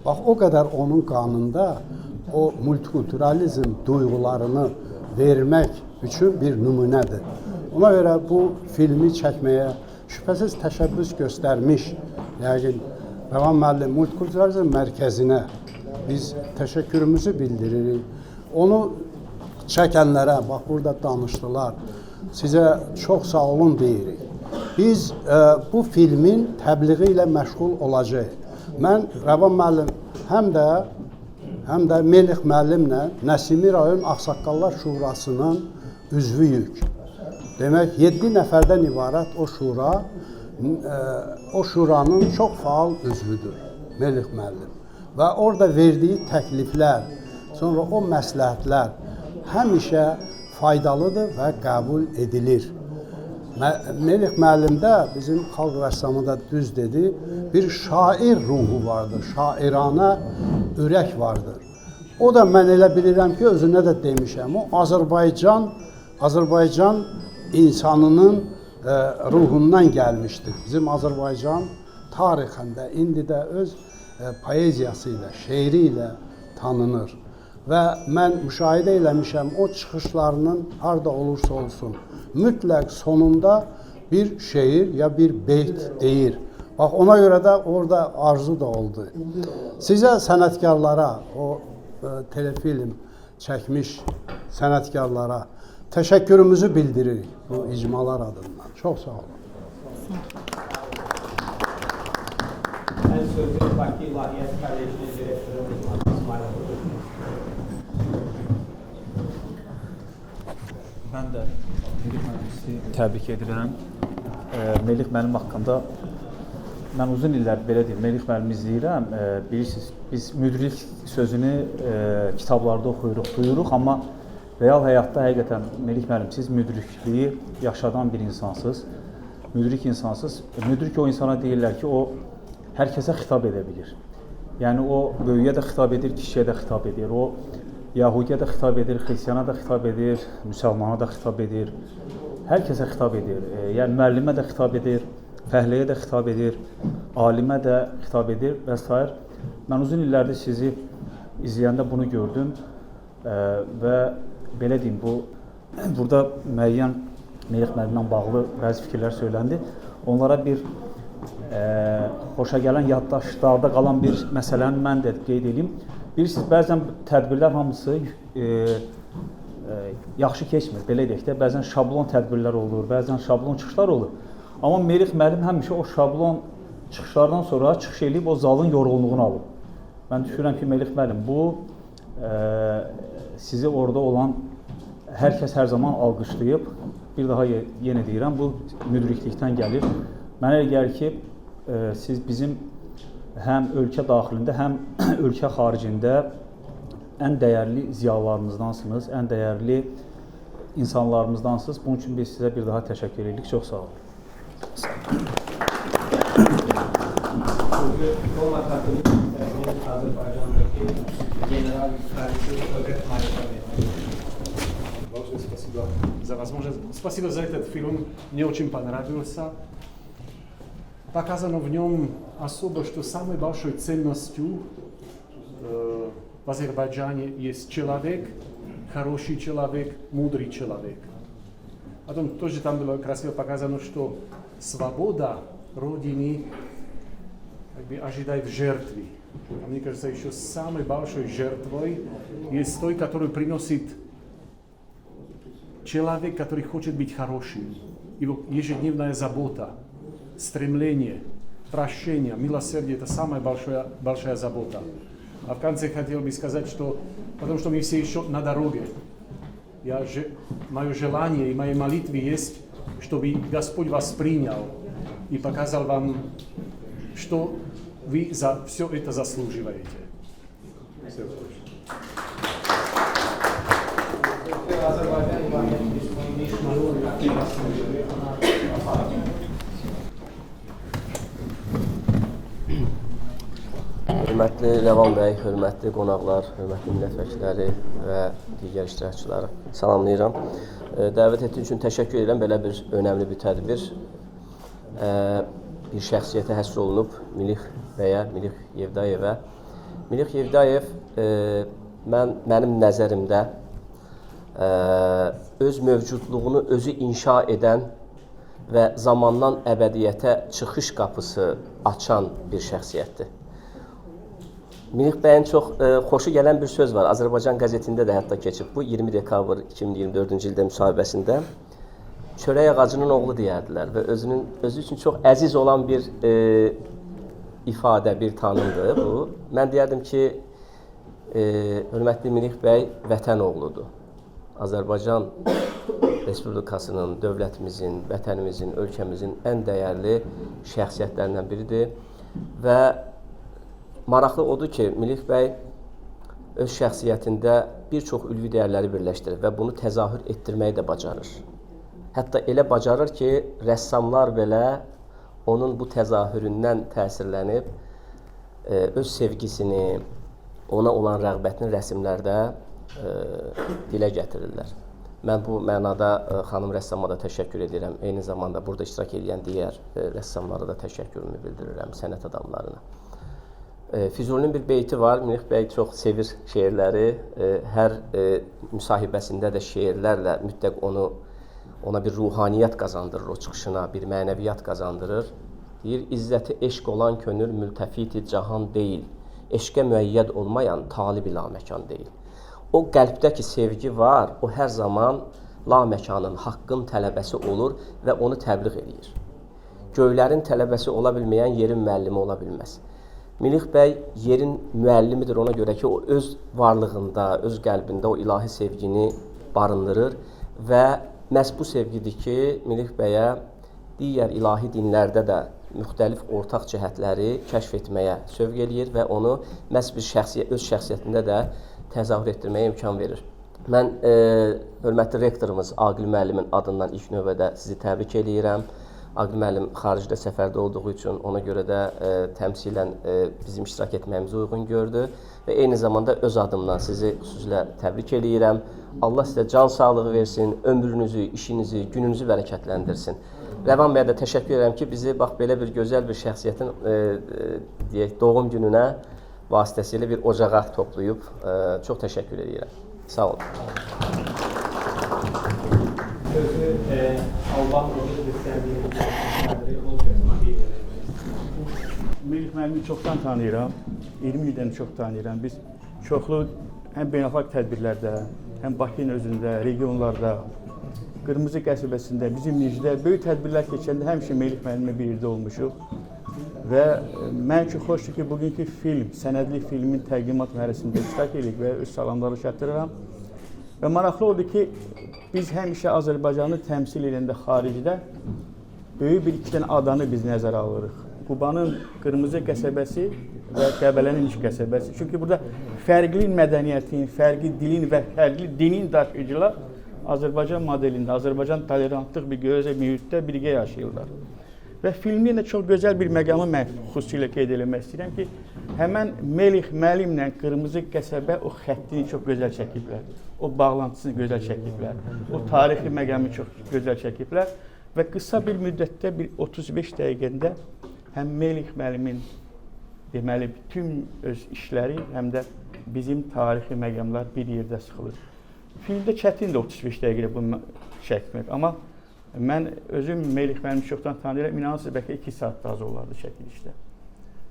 Bax, o qədər onun qanında o multikulturalizm duyğularını vermək üçün bir nümunədir. Ona görə bu filmi çəkməyə şübhəsiz təşəbbüs göstərmiş, yəqin, Rəvan müəllim multikulturalizm mərkəzinə biz təşəkkürümüzü bildiririk. Onu çəkənlərə, bax, burada danışdılar, sizə çox sağ olun deyirik. Biz bu filmin təbliği ilə məşğul olacağıq. Mən Rəvan müəllim həm də Melih müəllimlə Nəsimi rayon Ağsaqqallar Şurasının üzvüyük. Demək, 7 nəfərdən ibarət o şuranın çox faal üzvüdür Melih müəllim. Və orada verdiyi təkliflər, sonra o məsləhətlər həmişə faydalıdır və qəbul edilir. Melih müəllimdə, bizim xalq rəssamı da düz dedi, bir şair ruhu vardır, şairanə ürək vardır. O da mən elə bilirəm ki, özünə də demişəm, o Azərbaycan insanının ruhundan gəlmişdir. Bizim Azərbaycan tarixində, indi də öz poeziyası ilə, şeiri ilə tanınır. Və mən müşahidə eləmişəm, o çıxışlarının harada olursa olsun, mütləq sonunda bir şeir ya bir beyt deyir. Bax, ona görə də orada arzu da oldu. Sizə sənətkarlara, o telefilm çəkmiş sənətkarlara təşəkkürümüzü bildiririk bu icmalar adından. Çox sağ olun. Ən sözü Bakı İlahiyyat Kollecinin direktoru İsmail Oğuz. Mən də Melih müəllimi təbrik edirəm. Melih müəllim haqqında mən uzun illər belə deyim, Melih müəllimi izləyirəm. Bilirsiniz, biz müdrik sözünü kitablarda oxuyuruq, duyuruq, amma real həyatda həqiqətən Melih müəllim, siz müdrikliyi yaşadan bir insansınız. Müdrik insansınız. Müdrik o insana deyirlər ki, o hər kəsə xitab edə bilir. Yəni o böyüyə də xitab edir, kişiyə də xitab edir. O Yahudiyə də xitab edir, Xristiyana da xitab edir, müsəlmana da xitab edir. Hər kəsə xitab edir. Yəni müəllimə də xitab edir, fəhləyə də xitab edir, alimə də xitab edir və s. Mən uzun illərdir sizi izləyəndə bunu gördüm və belə deyim, burada müəyyən Melih müəllimlə bağlı bəzi fikirlər söyləndi. Onlara bir xoşa gələn yaddaşlarda qalan bir məsələni mən də qeyd edeyim. Bilirsiniz, bəzən tədbirlər hamısı yaxşı keçmir, belə deyək də, bəzən şablon tədbirlər olur, bəzən şablon çıxışlar olur. Amma Melih müəllim həmişə o şablon çıxışlardan sonra çıxış edib o zalın yorğunluğunu alıb. Mən düşünürəm ki, Melih müəllim, bu sizi orada olan hər kəs hər zaman alqışlayıb. Bir daha yenə deyirəm, bu müdriklikdən gəlir. Mənə elə gəlir ki, siz bizim həm ölkə daxilində, həm ölkə xaricində ən dəyərli ziyalılarımızdansınız, ən dəyərli insanlarımızdansınız. Bunun üçün biz sizə bir daha təşəkkür edirik. Çox sağ olun. Спасибо за возможность. Спасибо за этот фильм. Мне очень понравился. Показано в нем особо, что самой большой ценностью в Азербайджане есть человек, хороший человек, мудрый человек. Потом тоже там было красиво показано, что свобода Родины как бы ожидает жертвы. А мне кажется, еще самой большой жертвой есть той, которую приносит человек, который хочет быть хорошим. Его ежедневная забота, стремление, прощение, милосердие – это самая большая забота. А в конце хотел бы сказать, что потому что мы все еще на дороге. Мое желание и моя молитва есть, чтобы Господь вас принял и показал вам, что вы за все это заслуживаете. Все. Hörmətli Ləvan bəy, hörmətli qonaqlar, hörmətli millət vəkilləri və digər iştirakçıları salamlayıram. Dəvət etdiyiniz üçün təşəkkür edirəm. Belə bir önəmli bir tədbir bir şəxsiyyətə həsr olunub, Milih bəyə, Milih Yevdayevə. Milih Yevdayev mənim nəzərimdə öz mövcudluğunu özü inşa edən və zamandan əbədiyyətə çıxış qapısı açan bir şəxsiyyətdir. Milih bəyin çox xoşu gələn bir söz var. Azərbaycan qəzetində də hətta keçib. Bu 20 dekabr 2024-cü ildə müsahibəsində çörək ağacının oğlu deyərdilər və özü üçün çox əziz olan bir ifadə, bir tanımdır bu. Mən deyərdim ki, hörmətli Milih bəy vətən oğludur. Azərbaycan Respublikasının, dövlətimizin, vətənimizin, ölkəmizin ən dəyərli şəxsiyyətlərindən biridir və maraqlı odur ki, Milih bəy öz şəxsiyyətində bir çox ülvi dəyərləri birləşdirir və bunu təzahür etdirməyi də bacarır. Hətta elə bacarır ki, rəssamlar belə onun bu təzahüründən təsirlənib öz sevgisini, ona olan rəğbətini rəsmlərdə dilə gətirirlər. Mən bu mənada xanım rəssama da təşəkkür edirəm. Eyni zamanda burada iştirak edən digər rəssamlara da təşəkkürümü bildirirəm, sənət adamlarına. Füzulinin bir beyti var. Milih bəy çox sevir şeirləri. Hər müsahibəsində də şeirlərlə mütləq ona bir ruhaniyyət qazandırır, o çıxışına bir mənəviyyat qazandırır. Deyir, İzzəti eşq olan könül mültəfiti cahan deyil, eşqə müəyyəd olmayan talib-i laməkan deyil. O qəlbdəki sevgi var, o hər zaman laməkanın, haqqın tələbəsi olur və onu təbliğ edir. Göylərin tələbəsi ola bilməyən yerin müəllimi ola bilməz. Milih bəy yerin müəllimidir ona görə ki, o öz varlığında, öz qəlbində o ilahi sevgini barındırır və məhz bu sevgidir ki, Milih bəyə digər ilahi dinlərdə də müxtəlif ortaq cəhətləri kəşf etməyə sövq eləyir və onu məhz bir öz şəxsiyyətində də təzahür etdirməyə imkan verir. Mən hörmətli rektorumuz Aqil müəllimin adından ilk növbədə sizi təbrik edirəm. Aqil müəllim xaricdə səfərdə olduğu üçün ona görə də təmsilən bizim iştirak etməyimizi uyğun gördü və eyni zamanda öz adımdan sizi xüsusilə təbrik edirəm. Allah sizə can sağlığı versin, ömrünüzü, işinizi, gününüzü bərəkətləndirsin. Rəvan bəyə də təşəkkür edirəm ki, bizi bax belə bir gözəl bir şəxsiyyətin doğum gününə vasitəsilə bir ocağa toplayıb. Çox təşəkkür edirəm. Sağ olun. Sözü Alban Milih müəllimi çoxdan tanıyıram, 20 ildən çox tanıyıram. Biz çoxlu həm beynəlxalq tədbirlərdə, həm Bakının özündə, regionlarda, Qırmızı qəsəbəsində, bizim Nicdə böyük tədbirlər keçəndə həmişə Milih müəllimlə bir yerdə olmuşuq Və mən üçün xoşdur ki, bugünkü film, sənədli filmin təqdimat mərasimində iştirak edirik və öz salamlarını çatdırıram. Və maraqlı oldu ki, biz həmişə Azərbaycanı təmsil edəndə xaricdə böyük bir iki dənə adanı biz nəzərə alırıq. Qubanın Qırmızı qəsəbəsi və Qəbələnin İş qəsəbəsi. Çünki burada fərqli mədəniyyətin, fərqli dilin və fərqli dinin daşıyıcılar Azərbaycan modelində, Azərbaycan tolerantlıq bir gözəl mühitdə birgə yaşayırlar. Və filmin də çox gözəl bir məqamı mən xüsusilə qeyd eləmək istəyirəm ki, həmən Melih müəllimlə Qırmızı qəsəbə o xəttini çox gözəl çəkiblər. O bağlantısını gözəl çəkiblər. O tarixi məqamı çox gözəl çəkiblər. Və qısa bir müddətdə, bir 35 dəqiqəndə həm Melih müəllimin deməli bütün öz işləri, həm də bizim tarixi məqamlar bir yerdə sıxılır. Filmdə çətindir 35 dəqiqədə bunu çəkmək, amma mən özüm Melih müəllimi çoxdan tanıyıram, inanırsınız bəlkə 2 saat da az olardı çəkilişdə.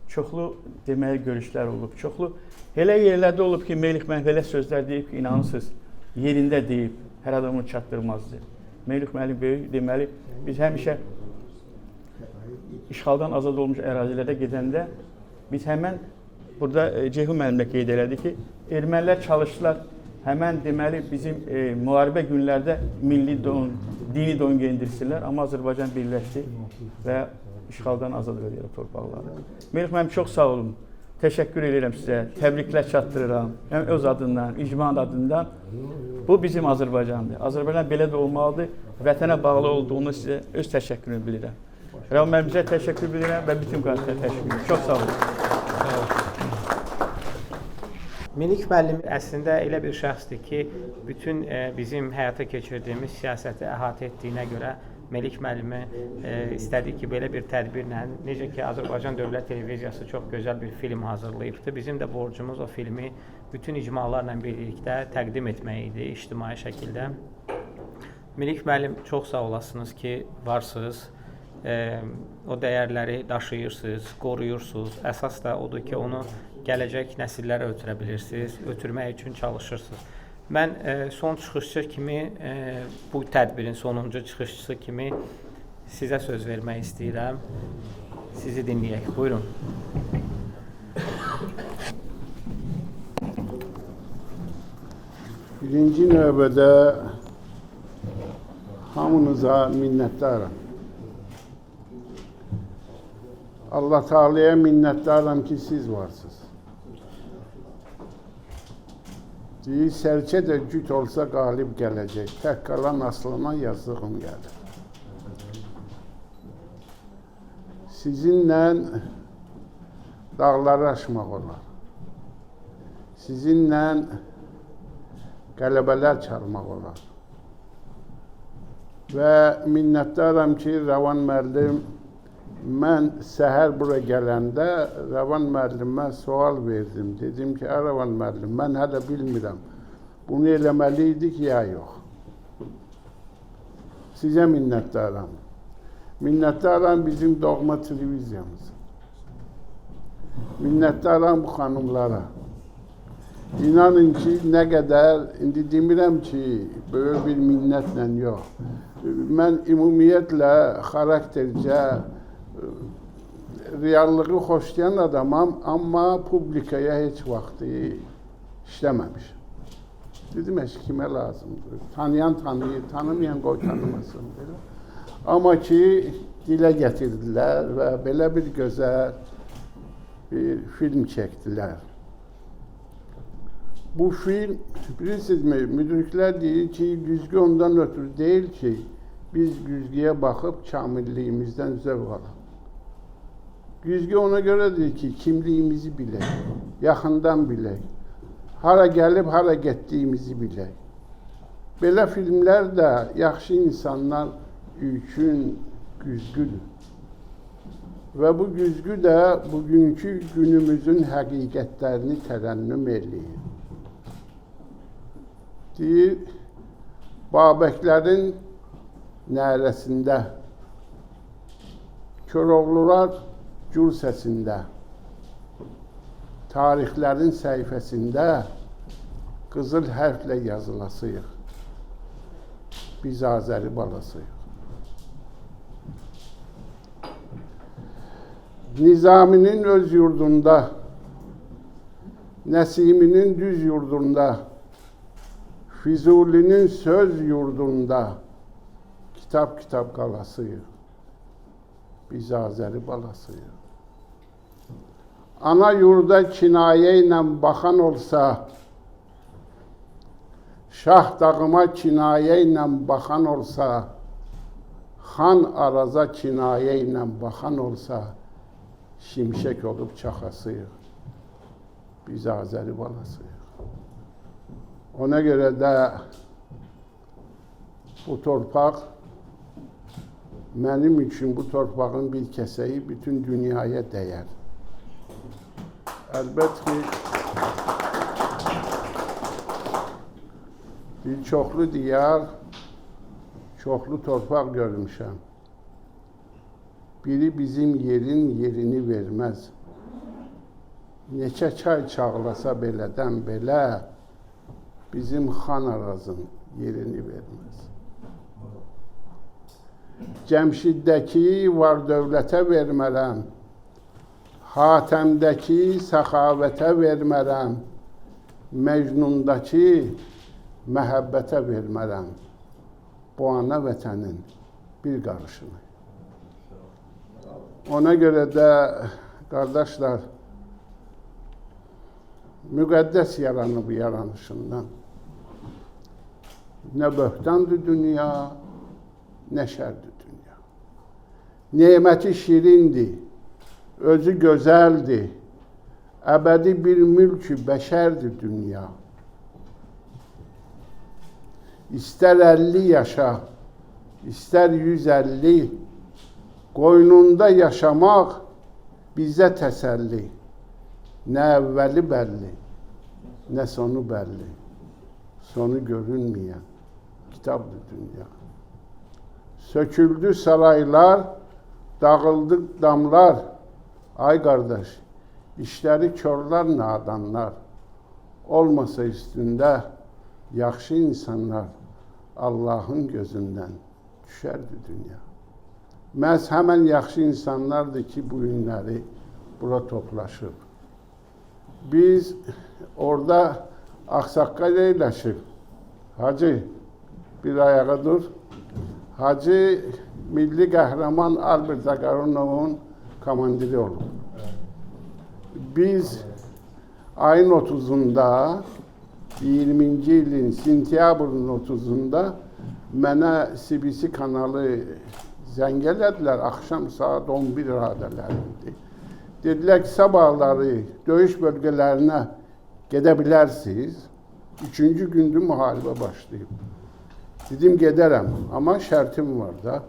Çoxlu deməli görüşlər olub, çoxlu elə yerlərdə olub ki, Melih müəllim elə sözlər deyib ki, inanırsınız yerində deyib, hər adamı çatdırmazdı. Melih müəllim böyük, deməli biz həmişə işğaldan azad olmuş ərazilərdə gedəndə biz həmən burada Ceyhun müəllimlə qeyd elədik ki, ermənilər çalışdılar həmən deməli bizim müharibə günlərdə milli don, dini don geyindirsinlər, amma Azərbaycan birləşdi və işğaldan azad edir torpaqları. Melih müəllim çox sağ olun. Təşəkkür edirəm sizə. Təbriklər çatdırıram. Həm öz adından, icmanın adından. Bu bizim Azərbaycandır. Azərbaycan belə də olmalıdır. Vətənə bağlı olduğunu sizə öz təşəkkürümü bilirəm. Rəvan müəllimizə təşəkkür bilirəm və bütün qanunlara təşəkkür edirəm. Çox sağ olun. Minik müəllim əslində elə bir şəxsdir ki, bütün bizim həyata keçirdiyimiz siyasəti əhatə etdiyinə görə Melik müəllimi istədik ki, belə bir tədbirlə, necə ki, Azərbaycan Dövlət Televiziyası çox gözəl bir film hazırlayıbdır. Bizim də borcumuz o filmi bütün icmalarla birlikdə təqdim etmək idi, ictimai şəkildə. Melik müəllim, çox sağ olasınız ki, varsınız, o dəyərləri daşıyırsınız, qoruyursunuz. Əsas da odur ki, onu gələcək nəsillərə ötürə bilirsiniz, ötürmək üçün çalışırsınız. Mən son çıxışçı kimi, bu tədbirin sonuncu çıxışçısı kimi sizə söz vermək istəyirəm. Sizi dinləyək. Buyurun. Birinci növbədə hamınıza minnətdaram. Allah Teala'ya minnətdaram ki, siz varsınız. Deyir, sərçə də cüt olsa qalib gələcək, tək qalan aslana yazığım gəlir. Sizinlə dağları aşmaq olar. Sizinlə qələbələr çalmaq olar. Və minnətdaram ki, Rəvan müəllim, mən səhər bura gələndə Rəvan müəllimə sual verdim. Dedim ki, Rəvan müəllim, mən hələ bilmirəm, bunu eləməli idik ya yox. Sizə minnətdaram. Minnətdaram bizim doğma televiziyamız. Minnətdaram bu xanımlara. İnanın ki, nə qədər, indi demirəm ki, böyük bir minnətlə yox. Mən ümumiyyətlə, xaraktercə, reallığı xoşlayan adamam, amma publikaya heç vaxt işləməmişim. Dedim, kimə lazımdır? Tanıyan tanıyır, tanımayan qoy tanımasın. Amma ki, dilə gətirdilər və belə bir gözəl bir film çəkdilər. Bu film, bilirsinizmi, müdürüklər deyir ki, güzgü ondan ötürü deyil ki, biz güzgüyə baxıb kamilliyimizdən zövq alaq. Güzgü ona görədir ki, kimliyimizi bilək, yaxından bilək, hara gəlib, hara getdiyimizi bilək. Belə filmlər də yaxşı insanlar üçün güzgüdür. Və bu güzgü də bugünkü günümüzün həqiqətlərini tərənnüm eləyir. Deyir, Babəklərin nərəsində, Koroğlular gür səsində, tarixlərin səhifəsində qızıl hərflə yazılasıyıq. Biz Azəri balasıyıq. Nizaminin öz yurdunda, Nəsiminin düz yurdunda, Füzulinin söz yurdunda kitap qalasıyıq. Biz Azəri balasıyıq. Ana yurda kinayə ilə baxan olsa, Şah dağıma kinayə ilə baxan olsa, Xan Araza kinayə ilə baxan olsa, şimşək olub çaxasıyıq. Biz Azəri balasıyıq. Ona görə də bu torpaq mənim üçün bu torpağın bir kəsəyi bütün dünyaya dəyər. Əlbət ki, bir çoxlu diyar, çoxlu torpaq görmüşəm. Biri bizim yerin yerini verməz. Neçə çay çağlasa belədən belə, bizim Xan Arazın yerini verməz. Cəmşiddəki var dövlətə vermərəm, Hatəmdəki səxavətə vermərəm, Məcnundakı məhəbbətə vermərəm, bu ana vətənin bir qarışını. Ona görə də, qardaşlar, müqəddəs yaranıb yaranışından. Nə böhtandır dünya, nə şərdir dünya. Neməti şirindir, özü gözəldir, əbədi bir mülk-ü bəşərdir dünya. İstər 50 yaşa, istər 150, qoynunda yaşamaq bizə təsəlli. Nə əvvəli bəlli, nə sonu bəlli, sonu görünməyən kitabdır dünya. Söküldü saraylar, dağıldı damlar, ay qardaş, işləri körlər, nadanlar, olmasa üstündə yaxşı insanlar, Allahın gözündən düşərdi dünya. Məhz həmən yaxşı insanlardır ki, bu günləri bura toplaşıb. Biz orada Ağsaqqal eyləşib. Hacı, bir ayağa dur. Hacı, milli qəhrəman Albert Zaqaronovun komandiri olub. Biz ayın 30'unda, 20-ci ilin sentyabrın 30'unda mənə CBC kanalı zəng elədilər, axşam saat 11 radələrində. Dedilər ki, sabahları döyüş bölgələrinə gedə bilərsiniz. 3-cü gündür müharibə başlayıb. Dedim, gedərəm, amma şərtim var da.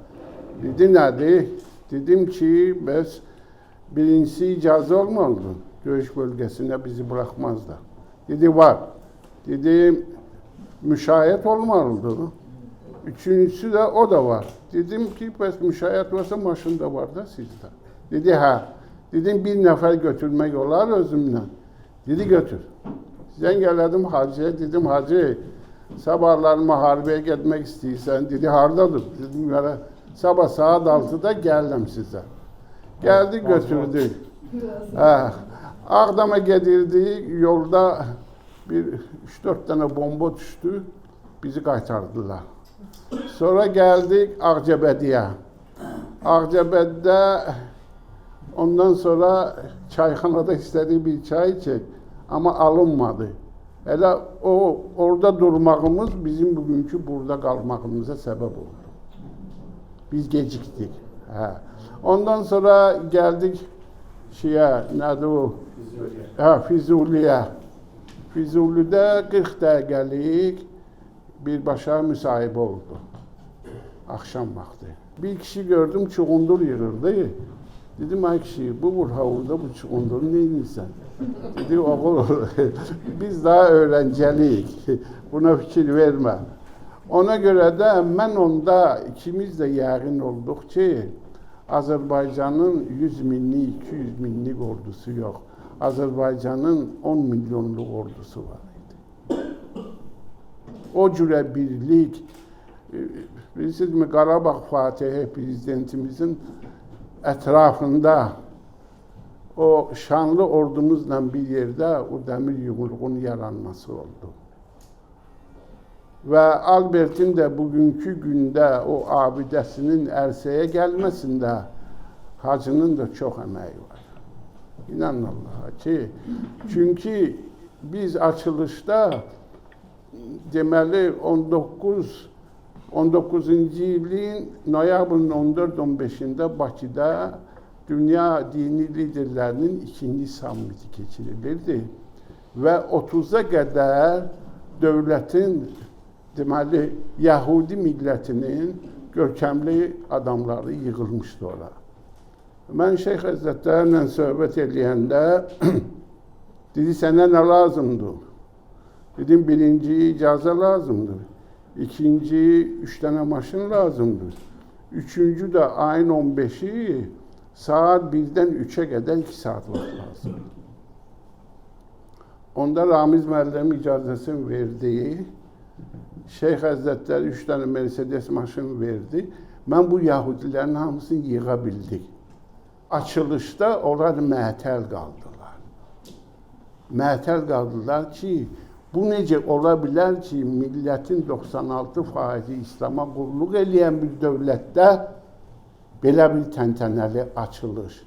Dedi, nədir? Dedim ki, bəs birincisi icazə olmalıdır. Döyüş bölgəsinə bizi bıraxmazlar. Dedi, var. Dedim, müşahiət olmalıdır. Üçüncüsü də o da var. Dedim ki, bəs müşahiət varsa maşın da var da sizdə. Dedi, hə. Dedim, bir nəfər götürmək olar özümlə. Dedi, götür. Zəng elədim hacıya, dedim, hacı, sabahlar müharibəyə getmək istəyirsən. Dedi, hardadır? Dedim, sabah saat 6'da gəldim sizə. Gəldi, götürdü. Ağdama gedirdi, yolda bir 3-4 tane bomba düşdü, bizi qaytardılar. Sonra gəldik Ağcabədiyə. Ağcabədidə ondan sonra çayxanada istədik bir çay içək, amma alınmadı. Elə orada durmağımız bizim bugünkü burada qalmağımıza səbəb oldu. Biz gecikdik. Ondan sonra gəldik nədir o? Füzuliyə. Füzulidə 40 dəqiqəlik birbaşa müsahibə oldu. Axşam vaxtı. Bir kişi gördüm, çuğundur yığırdı. Dedim, ay kişi, bu Burhavurda bu çuğunduru neyinsən? Dedi, oğul, biz daha öğrencəliyik, buna fikir vermə. Ona görə də mən onda ikimiz də yəqin olduq ki, Azərbaycanın 100 minlik, 200 minlik ordusu yox. Azərbaycanın 10 milyonluq ordusu var idi. O cürə birlik, bilirsiniz mi, Qarabağ Fatihi prezidentimizin ətrafında o şanlı ordumuzla bir yerdə o dəmir yumruğun yaranması oldu. Və Albertin də bugünkü gündə o abidəsinin ərsəyə gəlməsində Hacının da çox əməyi var. İnanın Allaha ki, çünki biz açılışda deməli 19-cu ilin noyabrın 14-15-də Bakıda dünya dini liderlərinin ikinci sammiti keçirilirdi və 30'a qədər dövlətin deməli Yahudi millətinin görkəmli adamları yığılmışdı ora. Mən Şeyx Həzrətlərlə söhbət eləyəndə dedi, sənə nə lazımdır? Dedim, birinci icazə lazımdır. İkinci 3 dənə maşın lazımdır. Üçüncü də ayın 15'i saat 1'dən 3'e qədər 2 saat vaxt lazımdır. Onda Ramiz müəllim icazəsini verdi. Şeyx Həzrətləri 3 dənə Mercedes maşın verdi. Mən bu Yahudilərin hamısını yığa bildik. Açılışda onlar məətəl qaldılar. Məətəl qaldılar ki, bu necə ola bilər ki, millətin 96% İslama qulluq eləyən bir dövlətdə belə bir təntənəli açılış.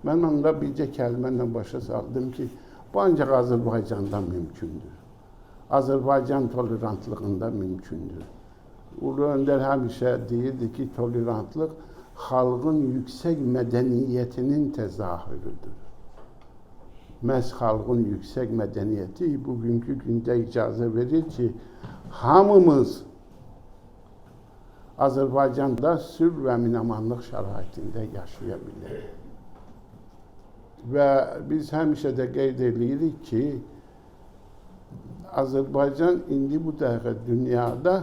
Mən onda bircə kəlmənlə başa saldım ki, bu ancaq Azərbaycanda mümkündür. Azərbaycan tolerantlığında mümkündür. Ulu Öndər həmişə deyirdi ki, tolerantlıq xalqın yüksək mədəniyyətinin təzahürüdür. Məhz xalqın yüksək mədəniyyəti bugünkü gündə icazə verir ki, hamımız Azərbaycanda sülh və əmin-amanlıq şəraitində yaşaya bilərik. Və biz həmişə də qeyd edirik ki, Azərbaycan indi bu dəqiqə dünyada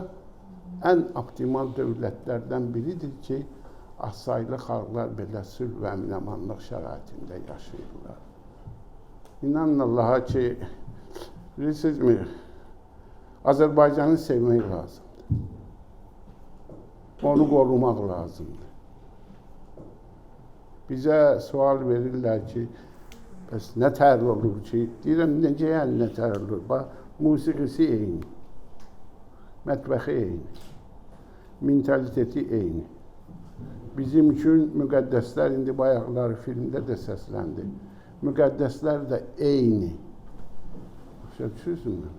ən optimal dövlətlərdən biridir ki, azsaylı xalqlar belə sülh və əmin-amanlıq şəraitində yaşayırlar. İnanın Allaha ki, bilirsizmi, Azərbaycanı sevmək lazımdır. Onu qorumaq lazımdır. Bizə sual verirlər ki, bəs nə tər olur ki, deyirəm, necə yəni nə tər olur? Bax, musiqisi eyni, mətbəxi eyni, mentaliteti eyni. Bizim üçün müqəddəslər, indi bayaqları filmdə də səsləndi, müqəddəslər də eyni. Başa düşürsünüz?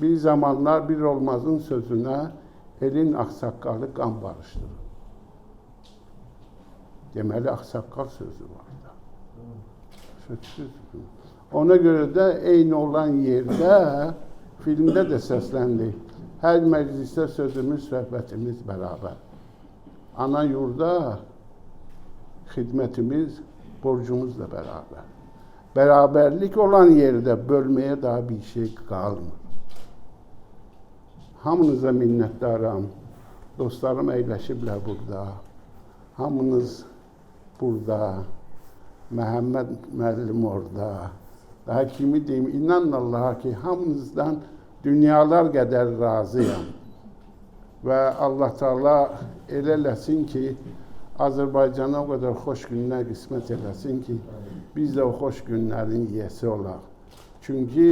Bir zamanlar bir olmazın sözünə elin ağsaqqalı qan barışdırır. Deməli, ağsaqqal sözü var da. Başa düşürsünüz? Ona görə də eyni olan yerdə filmdə də səsləndi. Hər məclisdə sözümüz, söhbətimiz bərabər. Ana yurda xidmətimiz, borcumuz da bərabər. Bərabərlik olan yerdə bölməyə daha bir şey qalmır. Hamınıza minnətdaram. Dostlarım əyləşiblər burada. Hamınız burada. Məhəmməd müəllim orada. Daha kimi deyim, inanın Allaha ki, hamınızdan dünyalar qədər razıyam. Və Allah Teala elə eləsin ki, Azərbaycana o qədər xoş günlər qismət eləsin ki, biz də o xoş günlərin yiyəsi olaq. Çünki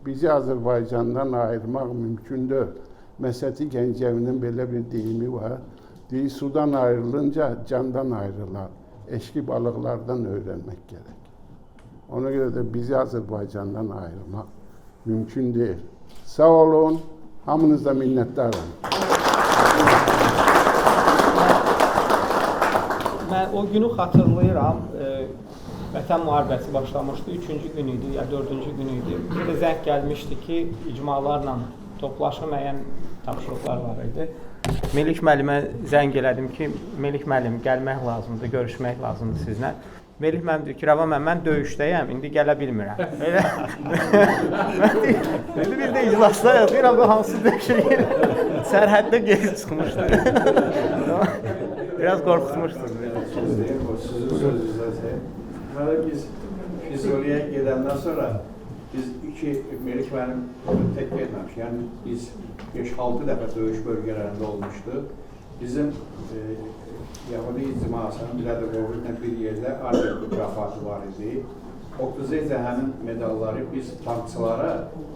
bizi Azərbaycandan ayırmaq mümkündür. Məsəti Gəncəvinin belə bir deyimi var. Deyir, sudan ayrılınca candan ayrılar. Eşki balıqlardan öyrənmək gərək. Ona görə də bizi Azərbaycandan ayırmaq mümkün deyil. Sağ olun, hamınıza minnətdaram. Mən o günü xatırlayıram. Vətən müharibəsi başlamışdı. 3-cü gün idi, ya 4-cü gün idi. Bir də zəng gəlmişdi ki, icmalarla toplaşma müəyyən tapşırıqlar var idi. Melik müəllimə zəng elədim ki, Melik müəllim gəlmək lazımdır, görüşmək lazımdır sizlə. Melik müəllim deyir ki, Rəvan mən döyüşdəyəm, indi gələ bilmirəm. Dedi, biz də iclasdayıq, deyirəm, bu hansı döyüşə sərhəddə geri çıxmışdı. Biraz qorxutmuşdur. Biz oraya gedəndən sonra biz Melik müəllim tək getməmiş. Yəni biz 5-6 dəfə döyüş bölgələrində olmuşdu. bizim Yahudi icmasının Bilədə-Qovurla bir yerdə Arbet mükafatı var idi. 30 həmin medalları biz tankçılara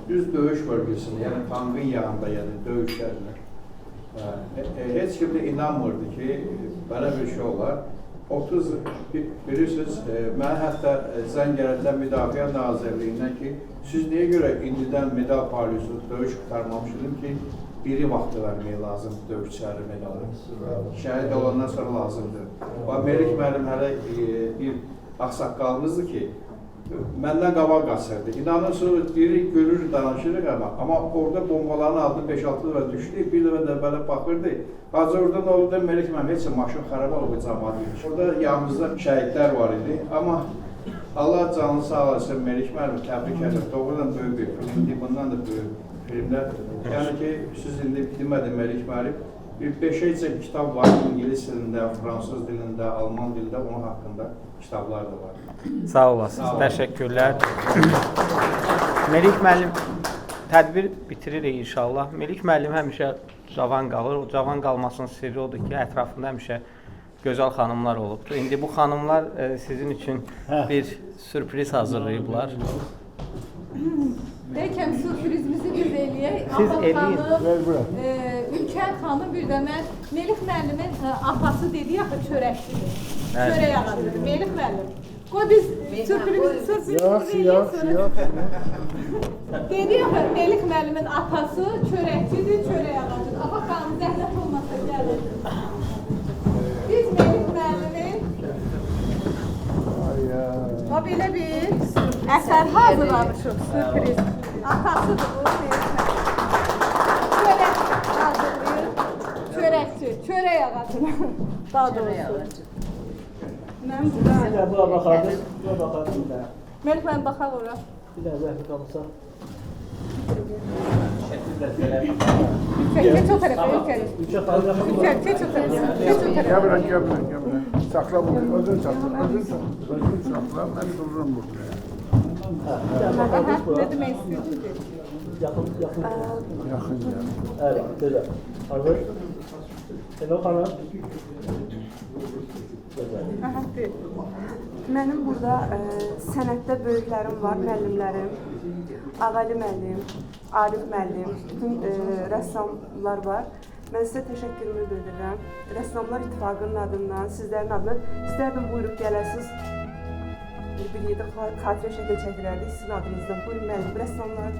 düz döyüş bölgesində, yəni tankın yanında, yəni döyüşlərlə heç kim də inanmırdı ki, belə bir şey olar. 30, bilirsiniz, mən hətta zəng gələdilər Müdafiə Nazirliyindən ki, siz niyə görə indidən medal paylaşıyorsunuz, döyüş qurtarmamışsınız ki, biri vaxtı vermək lazımdır döyüşçüləri medalı. Şəhid olandan sonra lazımdır. Melik müəllim hələ bir ağsaqqalımızdır ki, məndən qabaq qaçırdı. İnanırsınız, biri görür, danışırıq amma orada bombaların aldı, 5-6 dəfə düşdü, bir dəfə də belə baxırdı. Hacı orada nə oldu, Melik müəllim, heç maşın xarab olub, cəmaat yürüyüş. Orada yanımızda şəhidlər var idi, amma Allah canlı sağ olasın, Melik müəllim, təbrik edir. Doğrudan böyük bir filmdir, bundan da böyük filmlər. Yəni ki, siz indi demədin Melik müəllim, bir 5-əcə kitab var, İngilis dilində, Fransız dilində, Alman dilində, onun haqqında kitablar da var. Sağ olasınız, təşəkkürlər. Melik müəllim, tədbir bitiririk inşallah. Melik müəllim həmişə cavan qalır. O cavan qalmasının sirri odur ki, ətrafında həmişə gözəl xanımlar olubdur. İndi bu xanımlar sizin üçün bir sürpriz hazırlayıblar. Bəlkə sürprizimizi biz eləyək. Siz eləyin. Ülkər xanım bir də mən Melik müəllimin atası dedi axı çörəkçidir. Çörək ağadır. Melik müəllim. Qoy biz sürprizimizi eləyək. Dedi axı Melik müəllimin atası çörəkçidir, çörək ağacıdır. Amma xanım zəhmət olmasa gəlir. Biz Melik müəllimin belə bir əsər hazırlamışıq, sürpriz. Atasıdır bu, çörək hazırlayır, çörəkçi, çörək ağacını, daha doğrusu. Mən burada... Buna baxardın, buna baxardın da. Melik mən baxaq ora. Bir də zəhmət alırsa. Ülkər, keç o tərəfə, Ülkər. Ülkər, keç o tərəfə. Gəbirən. Saxla bunu, özün saxla, özün saxla, mən dururum burada. Ne demək istəyirsiniz? Yaxın. Yaxın gəlir. Evet, güzel. Hazır. Hello xanım. Mənim burada sənətdə böyüklərim var, müəllimlərim. Ağali müəllim, Arif müəllim, bütün rəssamlar var. Mən sizə təşəkkürümü bildirirəm. Rəssamlar İttifaqının adından, sizlərin adından istərdim buyurub gələsiniz. Bir yerdə xatirə şəkil çəkilərdik sizin adınızdan. Buyurun müəllim, rəssamlar.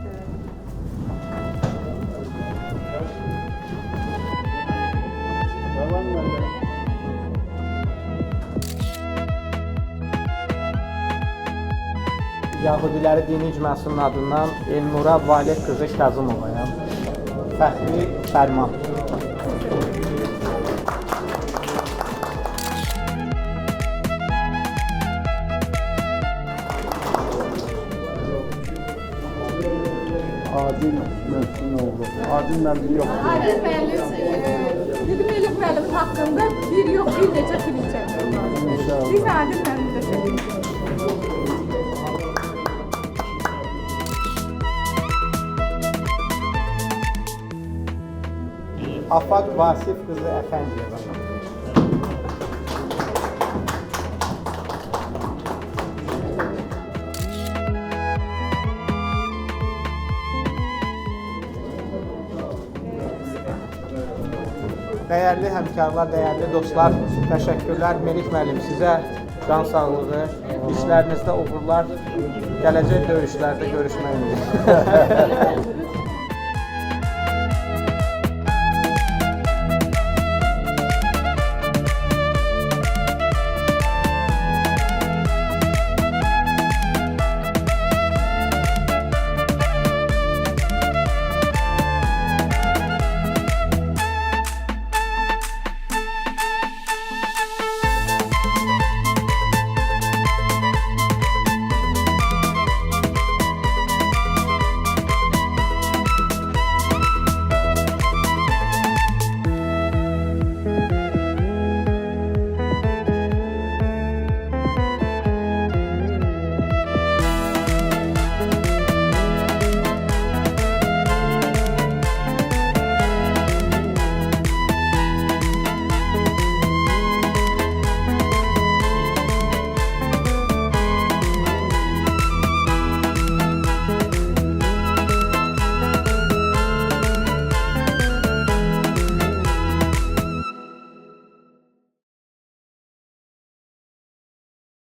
Tamam müəllim. Yahudiləri Dini İcmasının adından Elnura Valid qızı Kazımovayam. Fəxri Fərman. Adil Məhsinoğlu. Adil müəllim yoxdur. Adil müəllim, Melik müəllimin haqqında bir yox, bir neçə film çəkdim. Biz Adil müəllim də çəkdik. Afaq Vasif qızı Əfəndiyeva. Dəyərli həmkarlar, dəyərli dostlar, təşəkkürlər. Melik müəllim, sizə can sağlığı, işlərinizdə uğurlar, gələcək döyüşlərdə görüşmək ümidi.